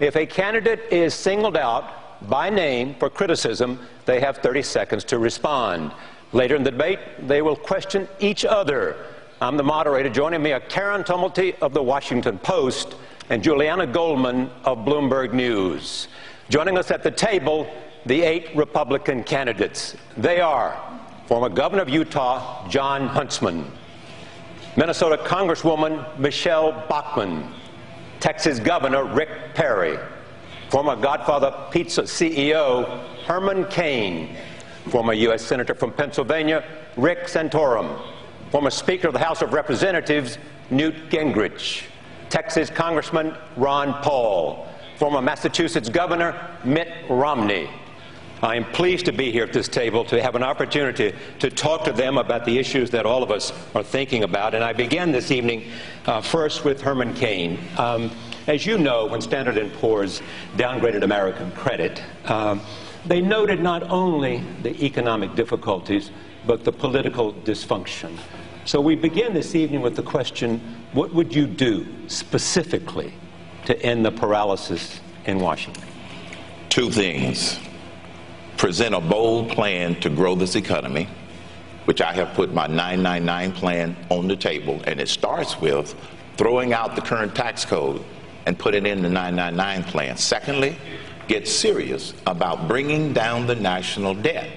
If a candidate is singled out by name for criticism, they have 30 seconds to respond. Later in the debate, they will question each other. I'm the moderator. Joining me are Karen Tumulty of The Washington Post and Juliana Goldman of Bloomberg News. Joining us at the table, the 8 Republican candidates. They are former Governor of Utah, Jon Huntsman; Minnesota Congresswoman Michelle Bachmann; Texas Governor Rick Perry; former Godfather Pizza CEO Herman Cain; former U.S. Senator from Pennsylvania Rick Santorum; former Speaker of the House of Representatives Newt Gingrich; Texas Congressman Ron Paul; former Massachusetts Governor Mitt Romney. I am pleased to be here at this table to have an opportunity to talk to them about the issues that all of us are thinking about. And I begin this evening first with Herman Cain. As you know, when Standard & Poor's downgraded American credit, they noted not only the economic difficulties, but the political dysfunction. So we begin this evening with the question, what would you do specifically to end the paralysis in Washington? 2 things. Present a bold plan to grow this economy, which I have put my 999 plan on the table, and it starts with throwing out the current tax code and putting in the 999 plan. Secondly, get serious about bringing down the national debt.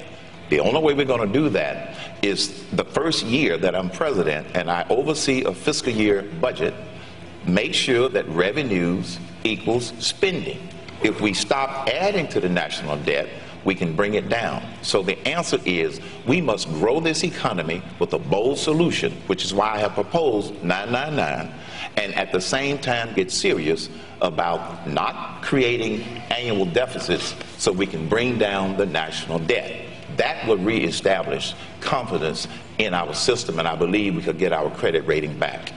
The only way we're going to do that is the first year that I'm president and I oversee a fiscal year budget, make sure that revenues equals spending. If we stop adding to the national debt, we can bring it down. So the answer is we must grow this economy with a bold solution, which is why I have proposed 999, and at the same time get serious about not creating annual deficits so we can bring down the national debt. That would reestablish confidence in our system, and I believe we could get our credit rating back.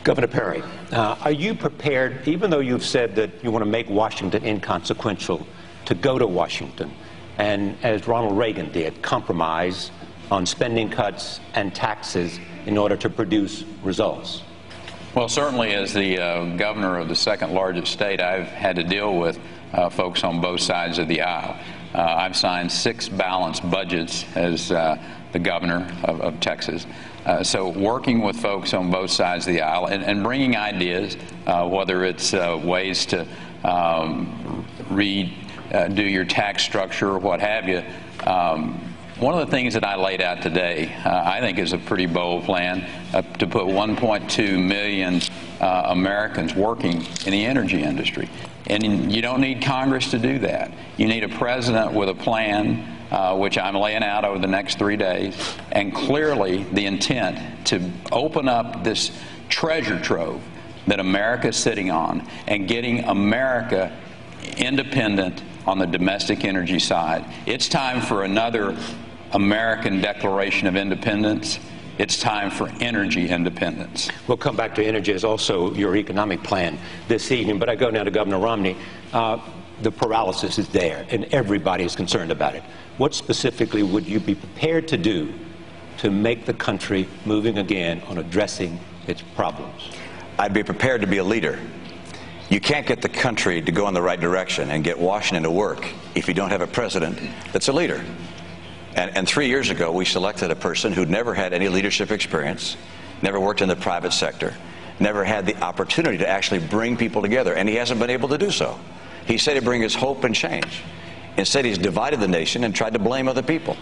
Governor Perry, are you prepared, even though you've said that you want to make Washington inconsequential, to go to Washington and, as Ronald Reagan did, compromise on spending cuts and taxes in order to produce results? Well, certainly as the governor of the second largest state, I've had to deal with folks on both sides of the aisle. I've signed 6 balanced budgets as the governor of Texas. So working with folks on both sides of the aisle and bringing ideas, whether it's ways to redo your tax structure or what have you. One of the things that I laid out today, I think is a pretty bold plan to put 1.2 million Americans working in the energy industry. And you don't need Congress to do that. You need a president with a plan, which I'm laying out over the next 3 days, and clearly the intent to open up this treasure trove that America is sitting on and getting America independent on the domestic energy side. It's time for another American Declaration of Independence. It's time for energy independence. We'll come back to energy as also your economic plan this evening, but I go now to Governor Romney. The paralysis is there, and everybody is concerned about it. What specifically would you be prepared to do to make the country moving again on addressing its problems? I'd be prepared to be a leader. You can't get the country to go in the right direction and get Washington to work if you don't have a president that's a leader. And 3 years ago, we selected a person who'd never had any leadership experience, never worked in the private sector, never had the opportunity to actually bring people together, and he hasn't been able to do so. He said he'd bring us hope and change. Instead, he's divided the nation and tried to blame other people.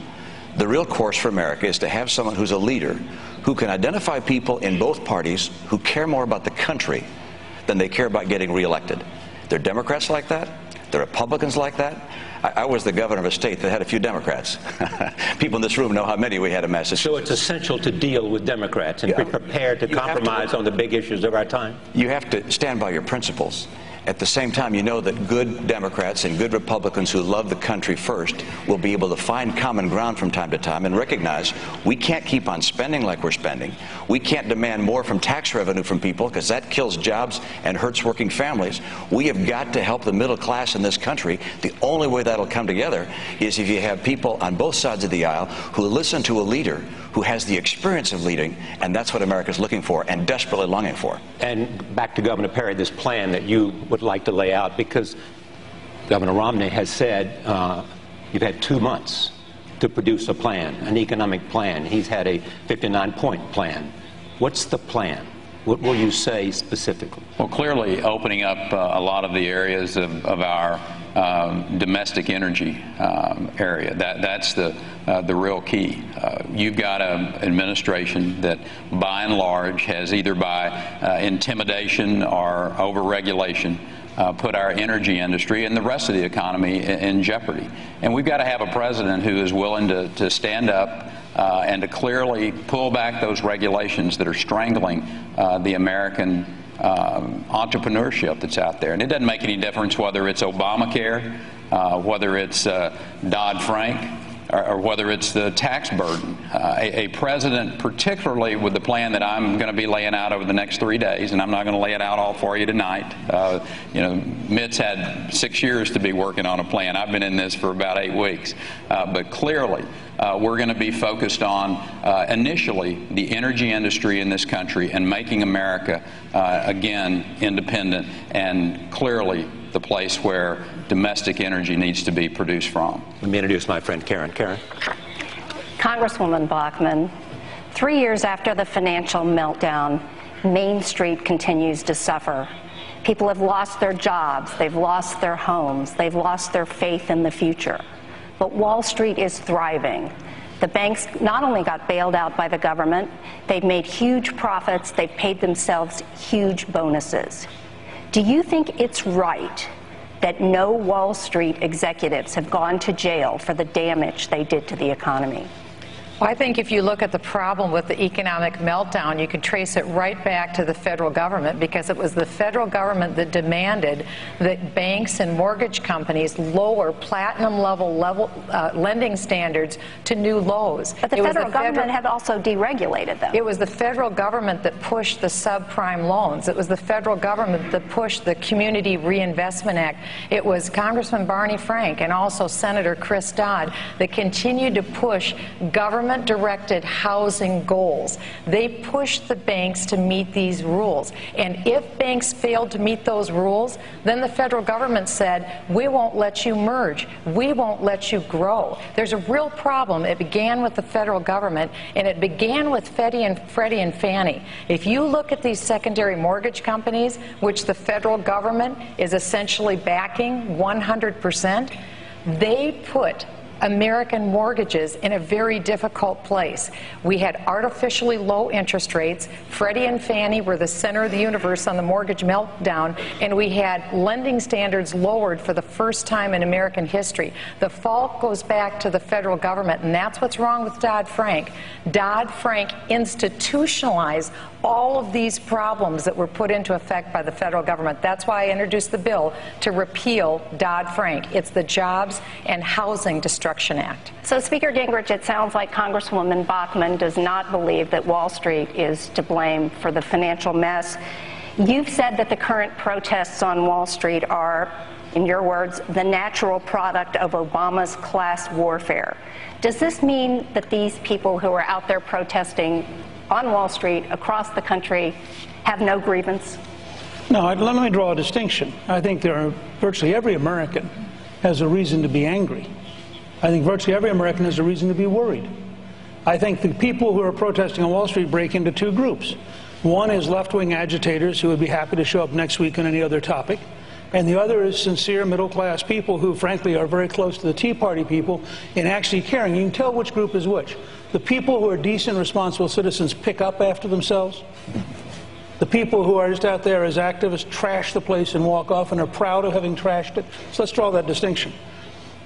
The real course for America is to have someone who's a leader, who can identify people in both parties who care more about the country than they care about getting reelected. There are Democrats like that. There are Republicans like that. I was the governor of a state that had a few Democrats. People in this room know how many we had in Massachusetts. So it's essential to deal with Democrats and be prepared to compromise on the big issues of our time? You have to stand by your principles. At the same time, you know that good Democrats and good Republicans who love the country first will be able to find common ground from time to time and recognize we can't keep on spending like we're spending. We can't demand more from tax revenue from people because that kills jobs and hurts working families. We have got to help the middle class in this country. The only way that'll come together is if you have people on both sides of the aisle who listen to a leader who has the experience of leading, and that's what America's looking for and desperately longing for. And back to Governor Perry, this plan that you would like to lay out, because Governor Romney has said you've had 2 months to produce a plan, an economic plan. He's had a 59-point plan. What's the plan? What will you say specifically? Well, clearly opening up a lot of the areas of our domestic energy area. That's the real key. You've got an administration that, by and large, has either by intimidation or overregulation put our energy industry and the rest of the economy in jeopardy. And we've got to have a president who is willing to stand up and to clearly pull back those regulations that are strangling the American entrepreneurship that's out there. And it doesn't make any difference whether it's Obamacare, whether it's Dodd-Frank, or whether it's the tax burden. A president, particularly with the plan that I'm going to be laying out over the next 3 days, and I'm not going to lay it out all for you tonight. Mitt's had 6 years to be working on a plan. I've been in this for about 8 weeks. But clearly, we're going to be focused on, initially, the energy industry in this country and making America, again, independent and clearly the place where domestic energy needs to be produced from. Let me introduce my friend Karen. Karen. Congresswoman Bachmann, 3 years after the financial meltdown, Main Street continues to suffer. People have lost their jobs, they've lost their homes, they've lost their faith in the future. But Wall Street is thriving. The banks not only got bailed out by the government, they've made huge profits, they've paid themselves huge bonuses. Do you think it's right that no Wall Street executives have gone to jail for the damage they did to the economy? Well, I think if you look at the problem with the economic meltdown, you can trace it right back to the federal government, because it was the federal government that demanded that banks and mortgage companies lower platinum-level lending standards to new lows. But the federal government had also deregulated them. It was the federal government that pushed the subprime loans. It was the federal government that pushed the Community Reinvestment Act. It was Congressman Barney Frank and also Senator Chris Dodd that continued to push government-directed housing goals. They pushed the banks to meet these rules. And if banks failed to meet those rules, then the federal government said, we won't let you merge. We won't let you grow. There's a real problem. It began with the federal government, and it began with Freddie and Fannie. If you look at these secondary mortgage companies, which the federal government is essentially backing 100%, they put American mortgages in a very difficult place. We had artificially low interest rates. Freddie and Fannie were the center of the universe on the mortgage meltdown, and we had lending standards lowered for the first time in American history. The fault goes back to the federal government, and that's what's wrong with Dodd-Frank. Dodd-Frank institutionalized all of these problems that were put into effect by the federal government. That's why I introduced the bill to repeal Dodd-Frank. It's the Jobs and Housing Destruction Act. So, Speaker Gingrich, it sounds like Congresswoman Bachmann does not believe that Wall Street is to blame for the financial mess. You've said that the current protests on Wall Street are, in your words, the natural product of Obama's class warfare. Does this mean that these people who are out there protesting on Wall Street across the country have no grievance? No, let me draw a distinction. I think virtually every American has a reason to be angry. I think virtually every American has a reason to be worried. I think the people who are protesting on Wall Street break into two groups. One is left-wing agitators who would be happy to show up next week on any other topic. And the other is sincere middle-class people who, frankly, are very close to the Tea Party people in actually caring. You can tell which group is which. The people who are decent, responsible citizens pick up after themselves. The people who are just out there as activists trash the place and walk off and are proud of having trashed it. So let's draw that distinction.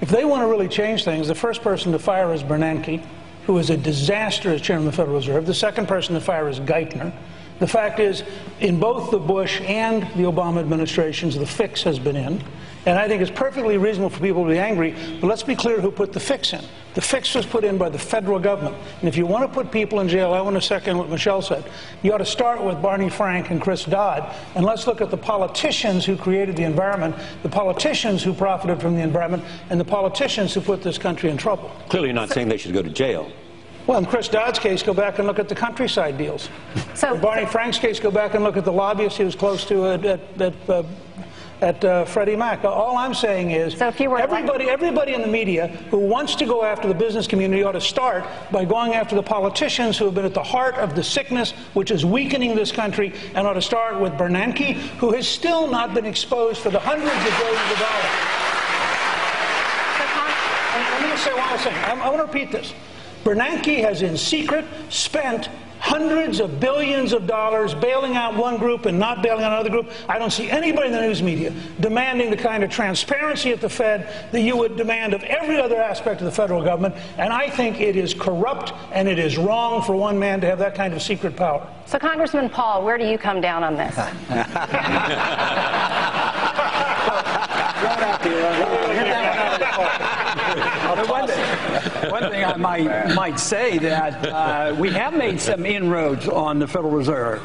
If they want to really change things, the first person to fire is Bernanke, who is a disaster as chairman of the Federal Reserve. The second person to fire is Geithner. The fact is, in both the Bush and the Obama administrations, the fix has been in. And I think it's perfectly reasonable for people to be angry, but let's be clear who put the fix in. The fix was put in by the federal government. And if you want to put people in jail, I want to second what Michelle said. You ought to start with Barney Frank and Chris Dodd, and let's look at the politicians who created the environment, the politicians who profited from the environment, and the politicians who put this country in trouble. Clearly you're not saying they should go to jail. Well, in Chris Dodd's case, go back and look at the countryside deals. In Barney Frank's case, go back and look at the lobbyists he was close to at Freddie Mac. All I'm saying is, so if you were everybody in the media who wants to go after the business community ought to start by going after the politicians who have been at the heart of the sickness which is weakening this country, and ought to start with Bernanke, who has still not been exposed for the hundreds of billions of dollars. I'm going to say one more thing. I want to repeat this. Bernanke has in secret spent hundreds of billions of dollars bailing out one group and not bailing out another group. I don't see anybody in the news media demanding the kind of transparency at the Fed that you would demand of every other aspect of the federal government. And I think it is corrupt and it is wrong for one man to have that kind of secret power. So, Congressman Paul, where do you come down on this? One thing I might say that we have made some inroads on the Federal Reserve.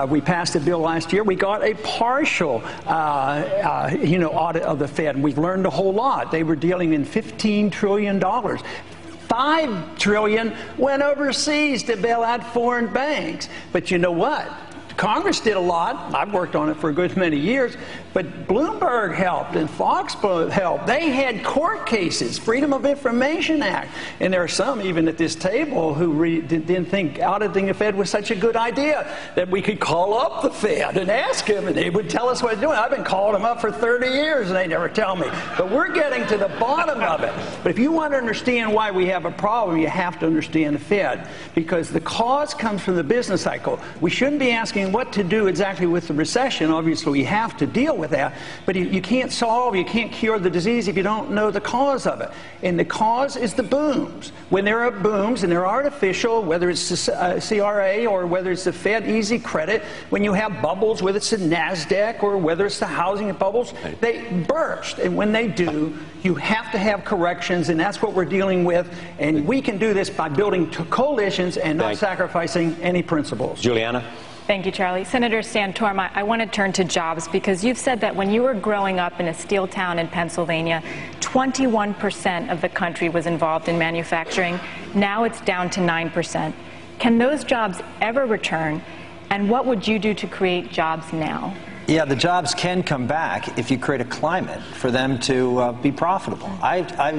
We passed a bill last year. We got a partial, audit of the Fed. And we've learned a whole lot. They were dealing in $15 trillion. $5 trillion went overseas to bail out foreign banks. But you know what? Congress did a lot. I've worked on it for a good many years. But Bloomberg helped and Fox helped. They had court cases, Freedom of Information Act. And there are some even at this table who didn't think auditing the Fed was such a good idea, that we could call up the Fed and ask them, and they would tell us what they're doing. I've been calling them up for 30 years, and they never tell me. But we're getting to the bottom of it. But if you want to understand why we have a problem, you have to understand the Fed. Because the cause comes from the business cycle. We shouldn't be asking what to do exactly with the recession. Obviously, we have to deal with that. But you can't solve, you can't cure the disease if you don't know the cause of it. And the cause is the booms. When there are booms, and they're artificial, whether it's the CRA or whether it's the Fed easy credit, when you have bubbles, whether it's the NASDAQ or whether it's the housing bubbles, they burst. And when they do, you have to have corrections, and that's what we're dealing with. And we can do this by building coalitions and not sacrificing any principles. Juliana? Thank you, Charlie. Senator Santorum, I want to turn to jobs, because you've said that when you were growing up in a steel town in Pennsylvania, 21% of the country was involved in manufacturing. Now it's down to 9%. Can those jobs ever return? And what would you do to create jobs now? Yeah, the jobs can come back if you create a climate for them to be profitable.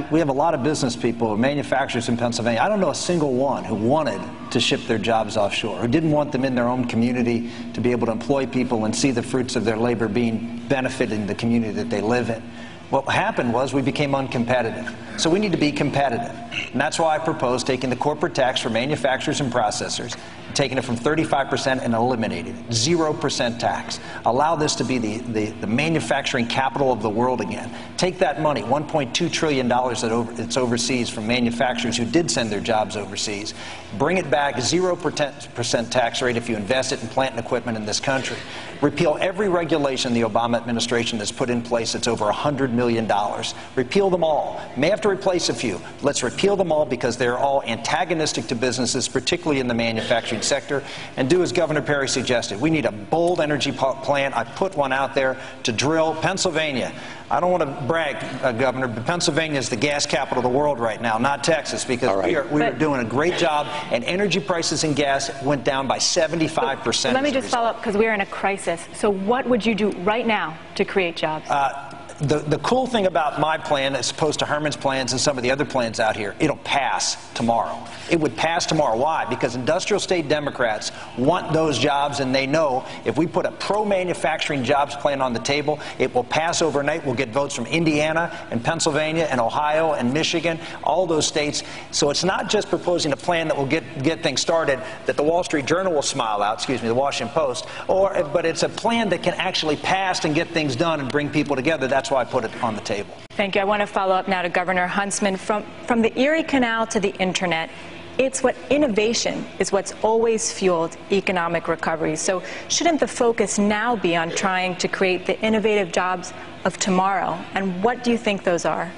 We have a lot of business people, manufacturers in Pennsylvania. I don't know a single one who wanted to ship their jobs offshore, who didn't want them in their own community to be able to employ people and see the fruits of their labor being benefiting the community that they live in. What happened was we became uncompetitive. So we need to be competitive. And that's why I proposed taking the corporate tax for manufacturers and processors, taking it from 35% and eliminating it. 0% tax. Allow this to be the manufacturing capital of the world again. Take that money, $1.2 trillion that's overseas from manufacturers who did send their jobs overseas. Bring it back, 0% tax rate if you invest it in plant and equipment in this country. Repeal every regulation the Obama administration has put in place that's over $100 million. Repeal them all. May have to replace a few. Let's repeal them all because they're all antagonistic to businesses, particularly in the manufacturing sector, and do as Governor Perry suggested. We need a bold energy plan. I put one out there to drill Pennsylvania. I don't want to brag, Governor, but Pennsylvania is the gas capital of the world right now, not Texas, because we are doing a great job, and energy prices in gas went down by 75%. Let me just follow up, because we're in a crisis. So what would you do right now to create jobs? The cool thing about my plan, as opposed to Herman's plans and some of the other plans out here, it'll pass tomorrow. It would pass tomorrow. Why? Because industrial state Democrats want those jobs, and they know if we put a pro-manufacturing jobs plan on the table, it will pass overnight. We'll get votes from Indiana and Pennsylvania and Ohio and Michigan, all those states. So it's not just proposing a plan that will get things started that the Wall Street Journal will smile out, the Washington Post, but it's a plan that can actually pass and get things done and bring people together. That's why I put it on the table. Thank you. I want to follow up now to Governor Huntsman. From the Erie Canal to the internet, innovation is what's always fueled economic recovery. So shouldn't the focus now be on trying to create the innovative jobs of tomorrow? And what do you think those are?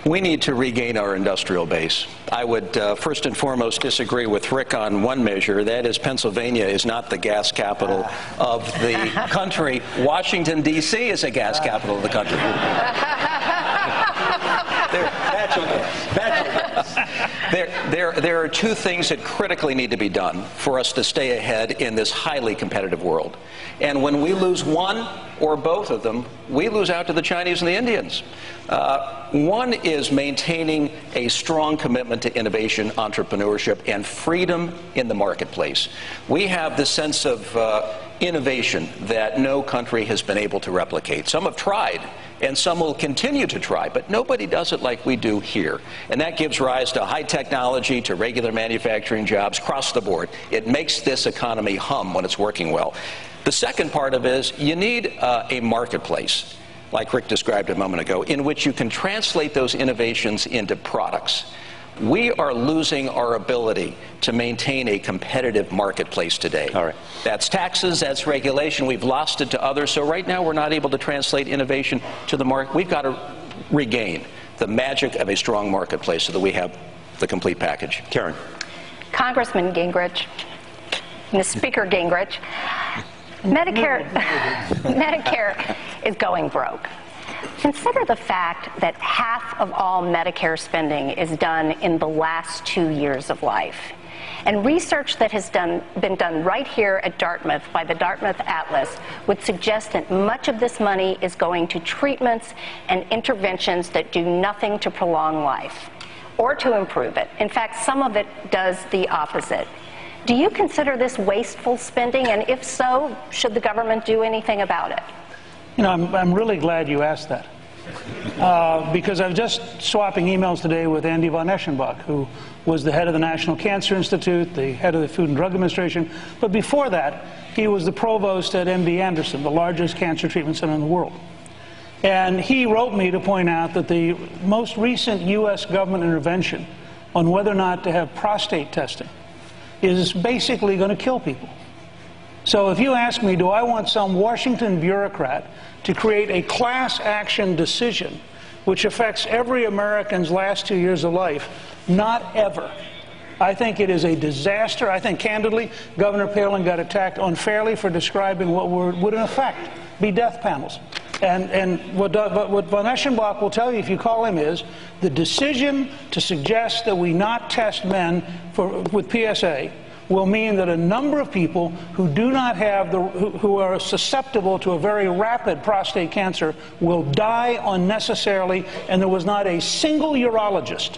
We need to regain our industrial base. I would first and foremost disagree with Rick on one measure. That is, Pennsylvania is not the gas capital of the country. Washington, D.C. is a gas capital of the country. There are two things that critically need to be done for us to stay ahead in this highly competitive world. And when we lose one or both of them, we lose out to the Chinese and the Indians. One is maintaining a strong commitment to innovation, entrepreneurship, and freedom in the marketplace. We have this sense of innovation that no country has been able to replicate. Some have tried, and some will continue to try, but nobody does it like we do here. And that gives rise to high technology, to regular manufacturing jobs across the board. It makes this economy hum when it's working well. The second part of it is you need a marketplace, like Rick described a moment ago, in which you can translate those innovations into products. We are losing our ability to maintain a competitive marketplace today. All right. That's taxes, that's regulation. We've lost it to others. So right now we're not able to translate innovation to the market. We've got to regain the magic of a strong marketplace so that we have the complete package. Karen. Congressman Gingrich, Speaker Gingrich, Medicare is going broke. Consider the fact that half of all Medicare spending is done in the last 2 years of life. And research that has been done right here at Dartmouth by the Dartmouth Atlas would suggest that much of this money is going to treatments and interventions that do nothing to prolong life or to improve it. In fact, some of it does the opposite. Do you consider this wasteful spending? And if so, should the government do anything about it? You know, I'm really glad you asked that. Because I was just swapping emails today with Andy von Eschenbach, who was the head of the National Cancer Institute, the head of the Food and Drug Administration. But before that, he was the provost at MD Anderson, the largest cancer treatment center in the world. And he wrote me to point out that the most recent U.S. government intervention on whether or not to have prostate testing is basically going to kill people. So if you ask me, do I want some Washington bureaucrat to create a class action decision which affects every American's last 2 years of life? Not ever. I think it is a disaster. I think, candidly, Governor Palin got attacked unfairly for describing what would in effect be death panels. And what von Eschenbach will tell you if you call him is the decision to suggest that we not test men with PSA will mean that a number of people who do not have who are susceptible to a very rapid prostate cancer will die unnecessarily, and there was not a single urologist,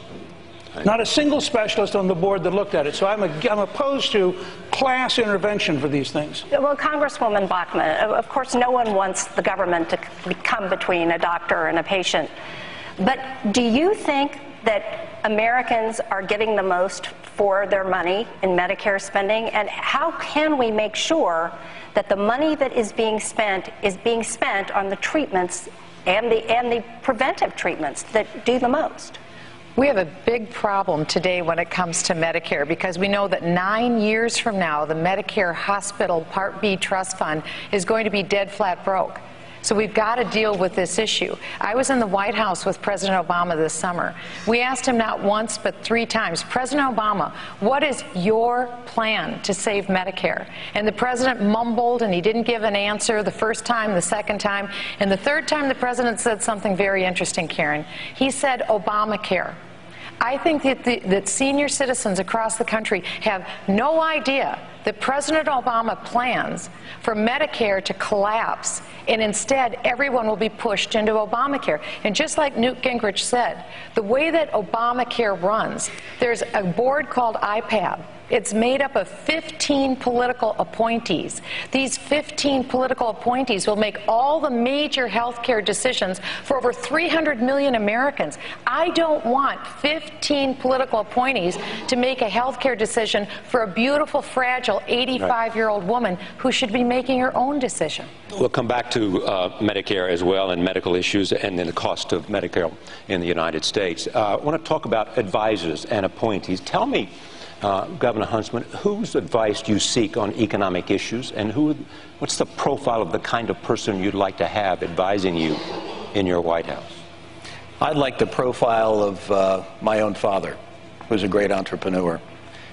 not a single specialist on the board that looked at it. So I'm opposed to class intervention for these things. Well, Congresswoman Bachmann, of course no one wants the government to come between a doctor and a patient. But do you think that Americans are getting the most for their money in Medicare spending? And how can we make sure that the money that is being spent on the treatments and the preventive treatments that do the most? We have a big problem today when it comes to Medicare, because we know that 9 years from now, the Medicare Hospital Part B Trust Fund is going to be dead flat broke. So we've got to deal with this issue. I was in the White House with President Obama this summer. We asked him not once but 3 times, President Obama, what is your plan to save Medicare? And the president mumbled, and he didn't give an answer the first time, the second time. And the third time, the president said something very interesting, Karen. He said Obamacare. I think that senior citizens across the country have no idea that President Obama plans for Medicare to collapse, and instead everyone will be pushed into Obamacare. And just like Newt Gingrich said, the way that Obamacare runs, there's a board called IPAB. It's made up of 15 political appointees. These 15 political appointees will make all the major health care decisions for over 300 million Americans. I don't want 15 political appointees to make a health care decision for a beautiful, fragile 85-year-old woman who should be making her own decision. We'll come back to Medicare as well, and medical issues, and then the cost of Medicare in the United States. I want to talk about advisors and appointees. Tell me, Governor Huntsman, whose advice do you seek on economic issues, and what's the profile of the kind of person you'd like to have advising you in your White House? I'd like the profile of my own father, who's a great entrepreneur.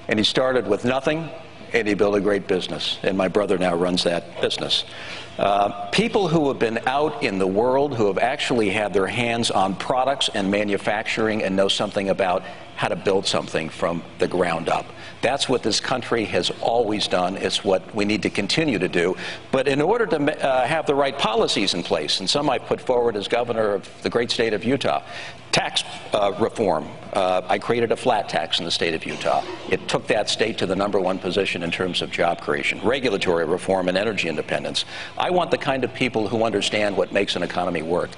And he started with nothing, and he built a great business. And my brother now runs that business. People who have been out in the world, who have actually had their hands on products and manufacturing and know something about how to build something from the ground up. That's what this country has always done. It's what we need to continue to do. But in order to have the right policies in place, and some I put forward as governor of the great state of Utah, tax reform. I created a flat tax in the state of Utah. It took that state to the #1 position in terms of job creation. Regulatory reform and energy independence. I want the kind of people who understand what makes an economy work.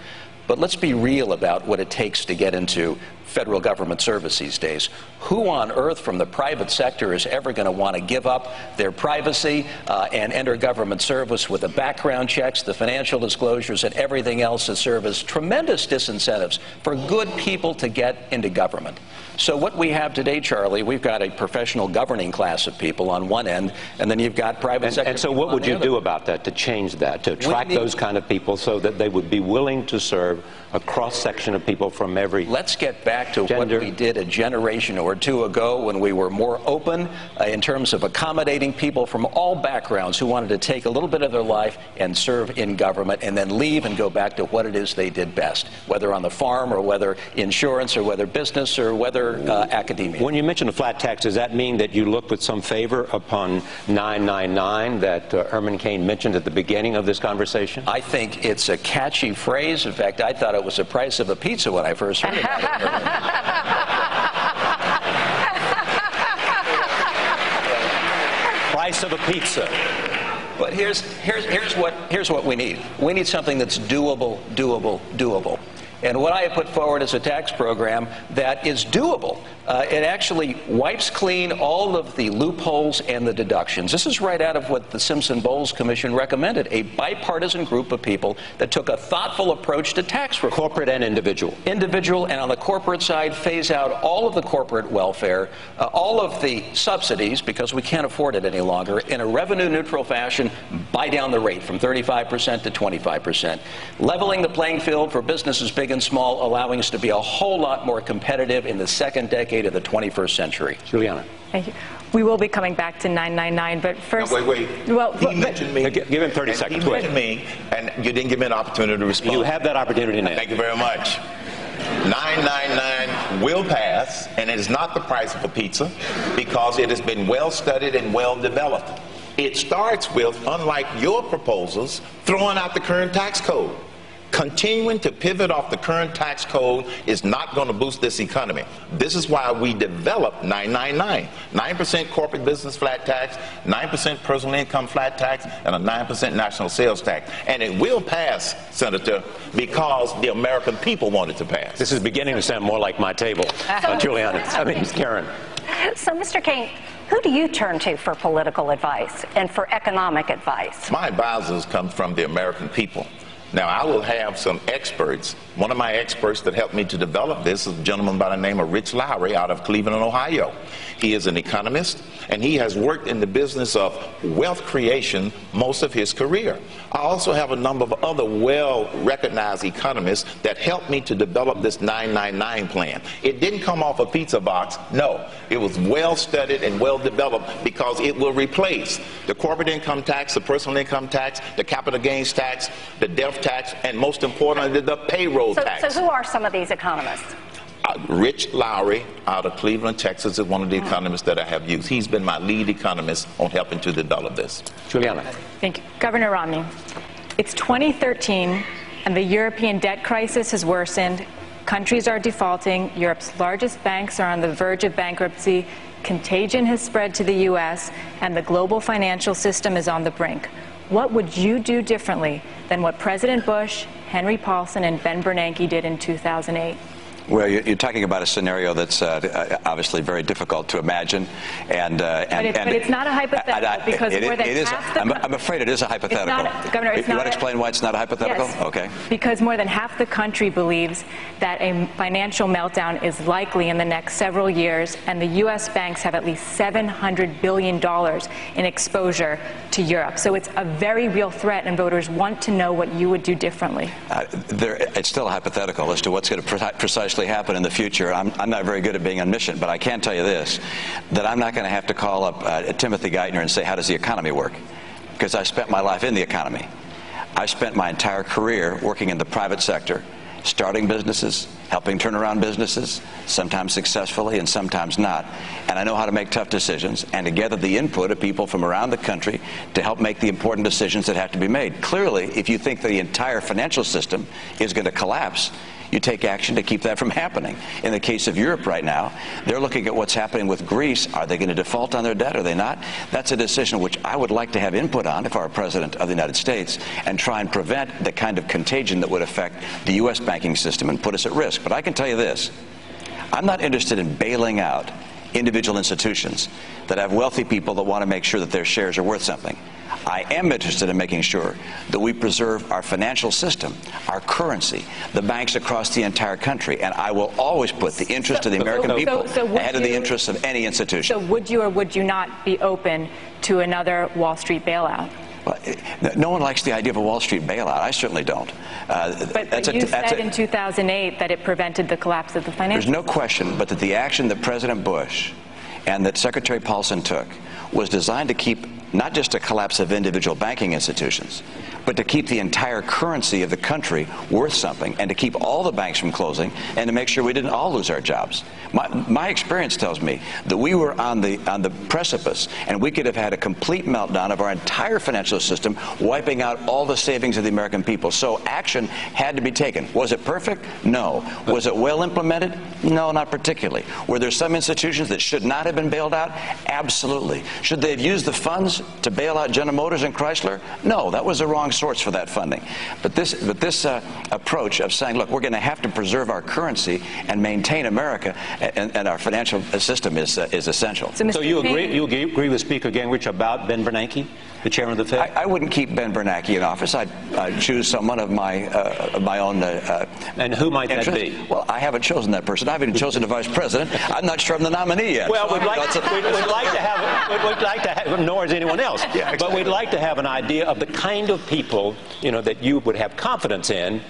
But let's be real about what it takes to get into federal government service these days. Who on earth from the private sector is ever going to want to give up their privacy and enter government service with the background checks, the financial disclosures, and everything else that serve as tremendous disincentives for good people to get into government? So what we have today, Charlie, we've got a professional governing class of people on one end, and then you've got private sector. And so what would you do about that, to change that, to attract those kind of people so that they would be willing to serve a cross-section of people from every Let's get back to gender. what we did a generation or two ago when we were more open in terms of accommodating people from all backgrounds who wanted to take a little bit of their life and serve in government and then leave and go back to what it is they did best, whether on the farm or whether insurance or whether business or whether academia. When you mention a flat tax, does that mean that you look with some favor upon 999 that Herman Cain mentioned at the beginning of this conversation? I think it's a catchy phrase. In fact, I thought it was the price of a pizza when I first heard about it. Price of a pizza. But here's what we need. We need something that's doable. And what I have put forward is a tax program that is doable. It actually wipes clean all of the loopholes and the deductions. This is right out of what the Simpson-Bowles Commission recommended, a bipartisan group of people that took a thoughtful approach to tax reform. Corporate and individual. Individual, and on the corporate side, phase out all of the corporate welfare, all of the subsidies, because we can't afford it any longer, in a revenue-neutral fashion, buy down the rate from 35% to 25%. Leveling the playing field for businesses big and small, allowing us to be a whole lot more competitive in the second decade of the 21st century. Juliana. Thank you. We will be coming back to 999, but first... No, wait. Well, he mentioned me. Give him 30 seconds. He mentioned me, and you didn't give me an opportunity to respond. You have that opportunity now. Thank you very much. 999 will pass, and it is not the price of a pizza because it has been well studied and well developed. It starts with, unlike your proposals, throwing out the current tax code. Continuing to pivot off the current tax code is not going to boost this economy. This is why we developed 999. 9% corporate business flat tax, 9% personal income flat tax, and a 9% national sales tax. And it will pass, Senator, because the American people want it to pass. This is beginning to sound more like my table, Juliana. I mean, Karen. So, Mr. Cain, who do you turn to for political advice and for economic advice? My advisors come from the American people. Now, I will have some experts. One of my experts that helped me to develop this is a gentleman by the name of Rich Lowry out of Cleveland, Ohio. He is an economist, and he has worked in the business of wealth creation most of his career. I also have a number of other well-recognized economists that helped me to develop this 999 plan. It didn't come off a pizza box. No, it was well-studied and well-developed because it will replace the corporate income tax, the personal income tax, the capital gains tax, the death tax, and most importantly, the payroll tax. So who are some of these economists? Rich Lowry out of Cleveland, Texas is one of the economists that I have used. He's been my lead economist on helping to develop this. Juliana. Thank you. Governor Romney, it's 2013 and the European debt crisis has worsened. Countries are defaulting. Europe's largest banks are on the verge of bankruptcy. Contagion has spread to the U.S. and the global financial system is on the brink. What would you do differently than what President Bush, Henry Paulson, and Ben Bernanke did in 2008? Well, you're talking about a scenario that's obviously very difficult to imagine, but it's not a hypothetical because more than half the I'm afraid it is a hypothetical. Governor, you want to explain why it's not a hypothetical? Yes. Okay. Because more than half the country believes that a financial meltdown is likely in the next several years, and the U.S. banks have at least $700 billion in exposure to Europe. So it's a very real threat, and voters want to know what you would do differently. It's still a hypothetical as to what's going to precisely happen in the future. I'm not very good at being omniscient, but I can tell you this, that I'm not going to have to call up Timothy Geithner and say, how does the economy work? Because I spent my life in the economy. I spent my entire career working in the private sector, starting businesses, helping turn around businesses, sometimes successfully and sometimes not. And I know how to make tough decisions and to gather the input of people from around the country to help make the important decisions that have to be made. Clearly, if you think the entire financial system is going to collapse, you take action to keep that from happening. In the case of Europe right now, they're looking at what's happening with Greece. Are they going to default on their debt? Are they not? That's a decision which I would like to have input on if I were President of the United States, and try and prevent the kind of contagion that would affect the U.S. banking system and put us at risk. But I can tell you this. I'm not interested in bailing out individual institutions that have wealthy people that want to make sure that their shares are worth something. I am interested in making sure that we preserve our financial system, our currency, the banks across the entire country, and I will always put the interest of the American people ahead of the interests of any institution. So would you or would you not be open to another Wall Street bailout? Well, no one likes the idea of a Wall Street bailout. I certainly don't. But you said in 2008 that it prevented the collapse of the financial system. There's no question but that the action that President Bush and that Secretary Paulson took was designed to keep not just a collapse of individual banking institutions, but to keep the entire currency of the country worth something, and to keep all the banks from closing, and to make sure we didn't all lose our jobs. My experience tells me that we were on the precipice, and we could have had a complete meltdown of our entire financial system, wiping out all the savings of the American people. So action had to be taken. Was it perfect? No. Was it well implemented? No, not particularly. Were there some institutions that should not have been bailed out? Absolutely. Should they have used the funds to bail out General Motors and Chrysler? No, that was the wrong source for that funding. But this approach of saying, look, we're going to have to preserve our currency and maintain America and our financial system is essential. So you agree with Speaker Gingrich about Ben Bernanke, the chairman of the Fed? I wouldn't keep Ben Bernanke in office. I'd choose someone of my own and who might interest. That be? Well, I haven't chosen that person. I haven't chosen the vice president. I'm not sure I'm the nominee yet. Well, we'd like to have, nor is anyone else. Yeah, exactly. But we'd like to have an idea of the kind of people, that you would have confidence in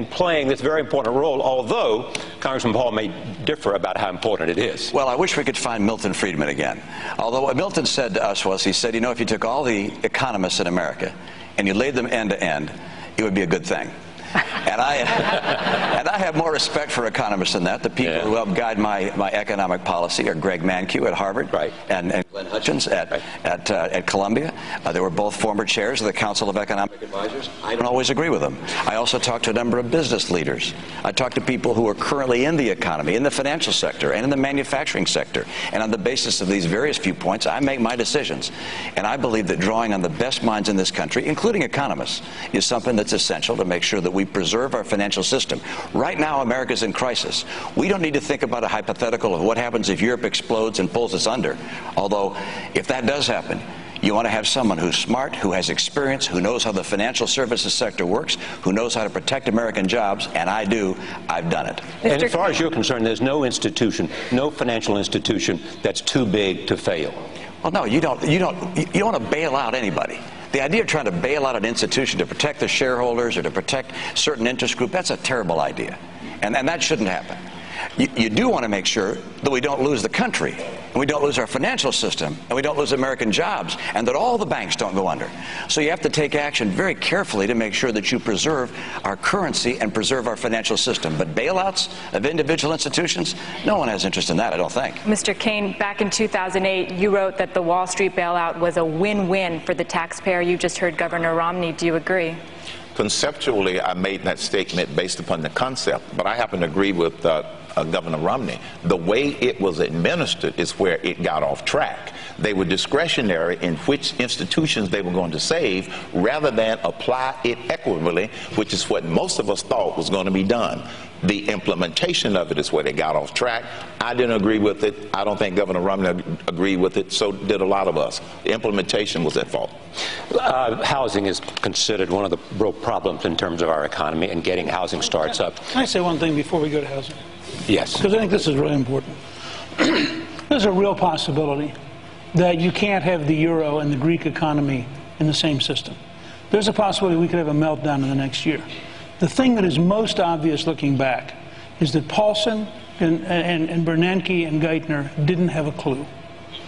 playing this very important role, although Congressman Paul may differ about how important it is. Well, I wish we could find Milton Friedman again. Although what Milton said to us was, he said, if you took all the economists in America and you laid them end to end, it would be a good thing. And I have more respect for economists than that. The people who help guide my economic policy are Greg Mankiw at Harvard, and Glenn Hutchins at Columbia. They were both former chairs of the Council of Economic Advisors. I don't always agree with them. I also talk to a number of business leaders. I talk to people who are currently in the economy, in the financial sector, and in the manufacturing sector. And on the basis of these various viewpoints, I make my decisions. And I believe that drawing on the best minds in this country, including economists, is something that's essential to make sure that we preserve our financial system. Right now, America's in crisis. We don't need to think about a hypothetical of what happens if Europe explodes and pulls us under. Although, if that does happen, you want to have someone who's smart, who has experience, who knows how the financial services sector works, who knows how to protect American jobs, and I do. I've done it. And as far as you're concerned, there's no institution, no financial institution that's too big to fail. Well, no, you don't want to bail out anybody. The idea of trying to bail out an institution to protect the shareholders or to protect certain interest group, that's a terrible idea. And that shouldn't happen. You do want to make sure that we don't lose the country, and we don't lose our financial system, and we don't lose American jobs, and that all the banks don't go under. So you have to take action very carefully to make sure that you preserve our currency and preserve our financial system. But bailouts of individual institutions, no one has interest in that, I don't think. Mr. Kaine, back in 2008, you wrote that the Wall Street bailout was a win-win for the taxpayer. You just heard Governor Romney. Do you agree? Conceptually, I made that statement based upon the concept, but I happen to agree with Governor Romney. The way it was administered is where it got off track. They were discretionary in which institutions they were going to save rather than apply it equitably, which is what most of us thought was going to be done. The implementation of it is where they got off track. I didn't agree with it. I don't think Governor Romney agreed with it. So did a lot of us. The implementation was at fault. Housing is considered one of the real problems in terms of our economy and getting housing starts up. Can I say one thing before we go to housing? Yes. Because I think this is really important. There's a real possibility that you can't have the euro and the Greek economy in the same system. There's a possibility we could have a meltdown in the next year. The thing that is most obvious looking back is that Paulson and Bernanke and Geithner didn't have a clue.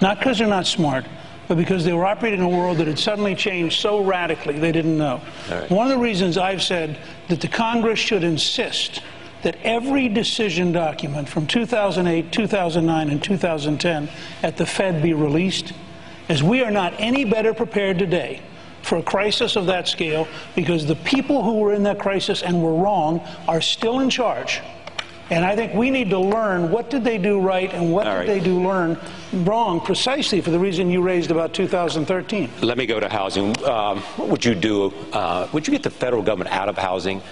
Not because they're not smart, but because they were operating in a world that had suddenly changed so radically they didn't know. Right. One of the reasons I've said that the Congress should insist that every decision document from 2008, 2009, and 2010 at the Fed be released, is we are not any better prepared today for a crisis of that scale because the people who were in that crisis and were wrong are still in charge. And I think we need to learn what did they do right and what did they do wrong, precisely for the reason you raised about 2013. Let me go to housing. What would you do? Would you get the federal government out of housing?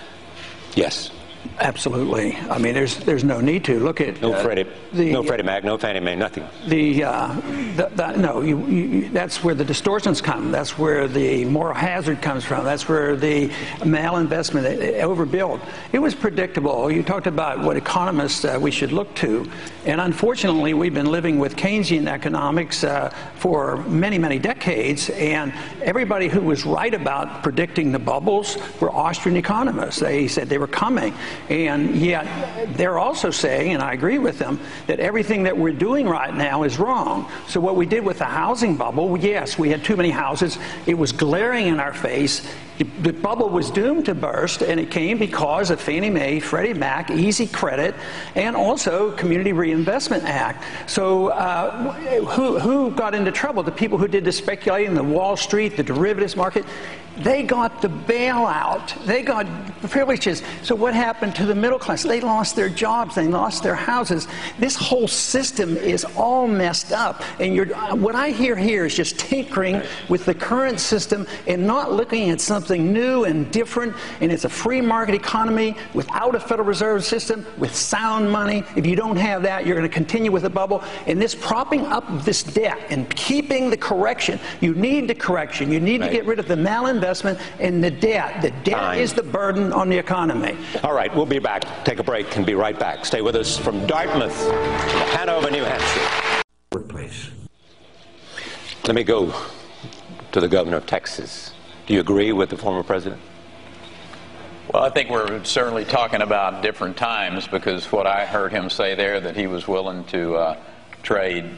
Yes. Absolutely. I mean, there's no need to. Look at no Freddie Mac, no Fannie Mae, nothing. That's where the distortions come. That's where the moral hazard comes from. That's where the malinvestment, overbuild. It was predictable. You talked about what economists we should look to, and unfortunately, we've been living with Keynesian economics for many, many decades. And everybody who was right about predicting the bubbles were Austrian economists. They said they were coming. And yet they're also saying, and I agree with them, that everything that we're doing right now is wrong. So what we did with the housing bubble, yes, we had too many houses. It was glaring in our face. The bubble was doomed to burst, and it came because of Fannie Mae, Freddie Mac, easy credit, and also Community Reinvestment Act. So who got into trouble? The people who did the speculating, the Wall Street, the derivatives market. They got the bailout. They got privileges. So what happened to the middle class? They lost their jobs. They lost their houses. This whole system is all messed up. And what I hear here is just tinkering with the current system and not looking at something new and different. And it's a free market economy without a Federal Reserve System, with sound money. If you don't have that, you're going to continue with the bubble. And this propping up this debt and keeping the correction. You need the correction. You need to get rid of the malinvestment and the debt. The debt is the burden on the economy. All right, we'll be back. Take a break and be right back. Stay with us from Dartmouth, Hanover, New Hampshire. Workplace. Let me go to the governor of Texas. Do you agree with the former president? Well, I think we're certainly talking about different times, because what I heard him say there, that he was willing to trade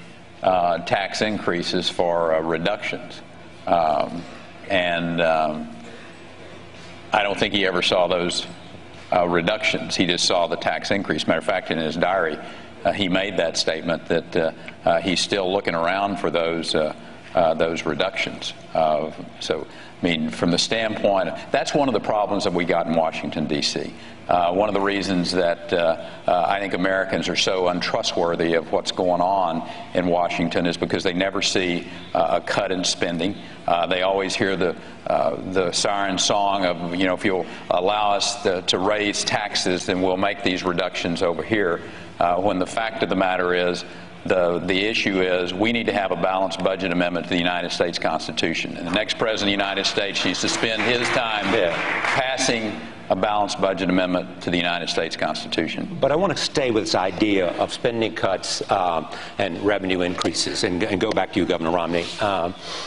tax increases for reductions. I don't think he ever saw those reductions. He just saw the tax increase. Matter of fact, in his diary, he made that statement that he's still looking around for those reductions. So, I mean, from the standpoint, that's one of the problems that we got in Washington, D.C. One of the reasons that I think Americans are so untrustworthy of what's going on in Washington is because they never see a cut in spending. They always hear the siren song of, you know, if you'll allow us to raise taxes, then we'll make these reductions over here. When the fact of the matter is, the issue is we need to have a balanced budget amendment to the United States Constitution. And the next president of the United States needs to spend his time passing a balanced budget amendment to the United States Constitution. But I want to stay with this idea of spending cuts and revenue increases and go back to you, Governor Romney.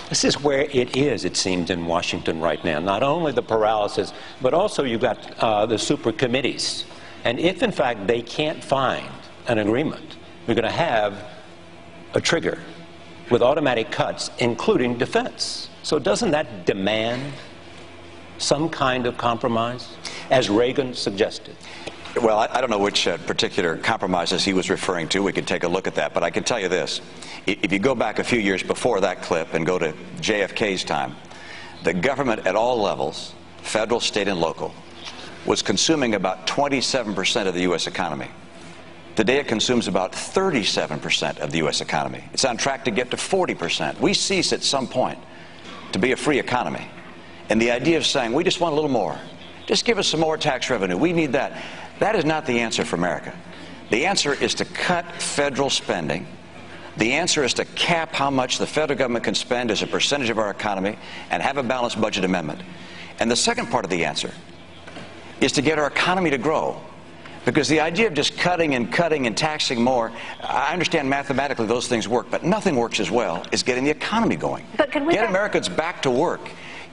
This is where it is, it seems, in Washington right now. Not only the paralysis, but also you've got the super committees. And if, in fact, they can't find an agreement, we're going to have a trigger with automatic cuts, including defense. So doesn't that demand some kind of compromise, as Reagan suggested? Well, I don't know which particular compromises he was referring to. We could take a look at that. But I can tell you this. If you go back a few years before that clip and go to JFK's time, the government at all levels, federal, state, and local, was consuming about 27% of the U.S. economy. Today it consumes about 37% of the U.S. economy. It's on track to get to 40%. We cease at some point to be a free economy. And the idea of saying, we just want a little more. Just give us some more tax revenue. We need that. That is not the answer for America. The answer is to cut federal spending. The answer is to cap how much the federal government can spend as a percentage of our economy and have a balanced budget amendment. And the second part of the answer is to get our economy to grow. Because the idea of just cutting and taxing more, I understand mathematically those things work, but nothing works as well as getting the economy going. But get Americans back to work.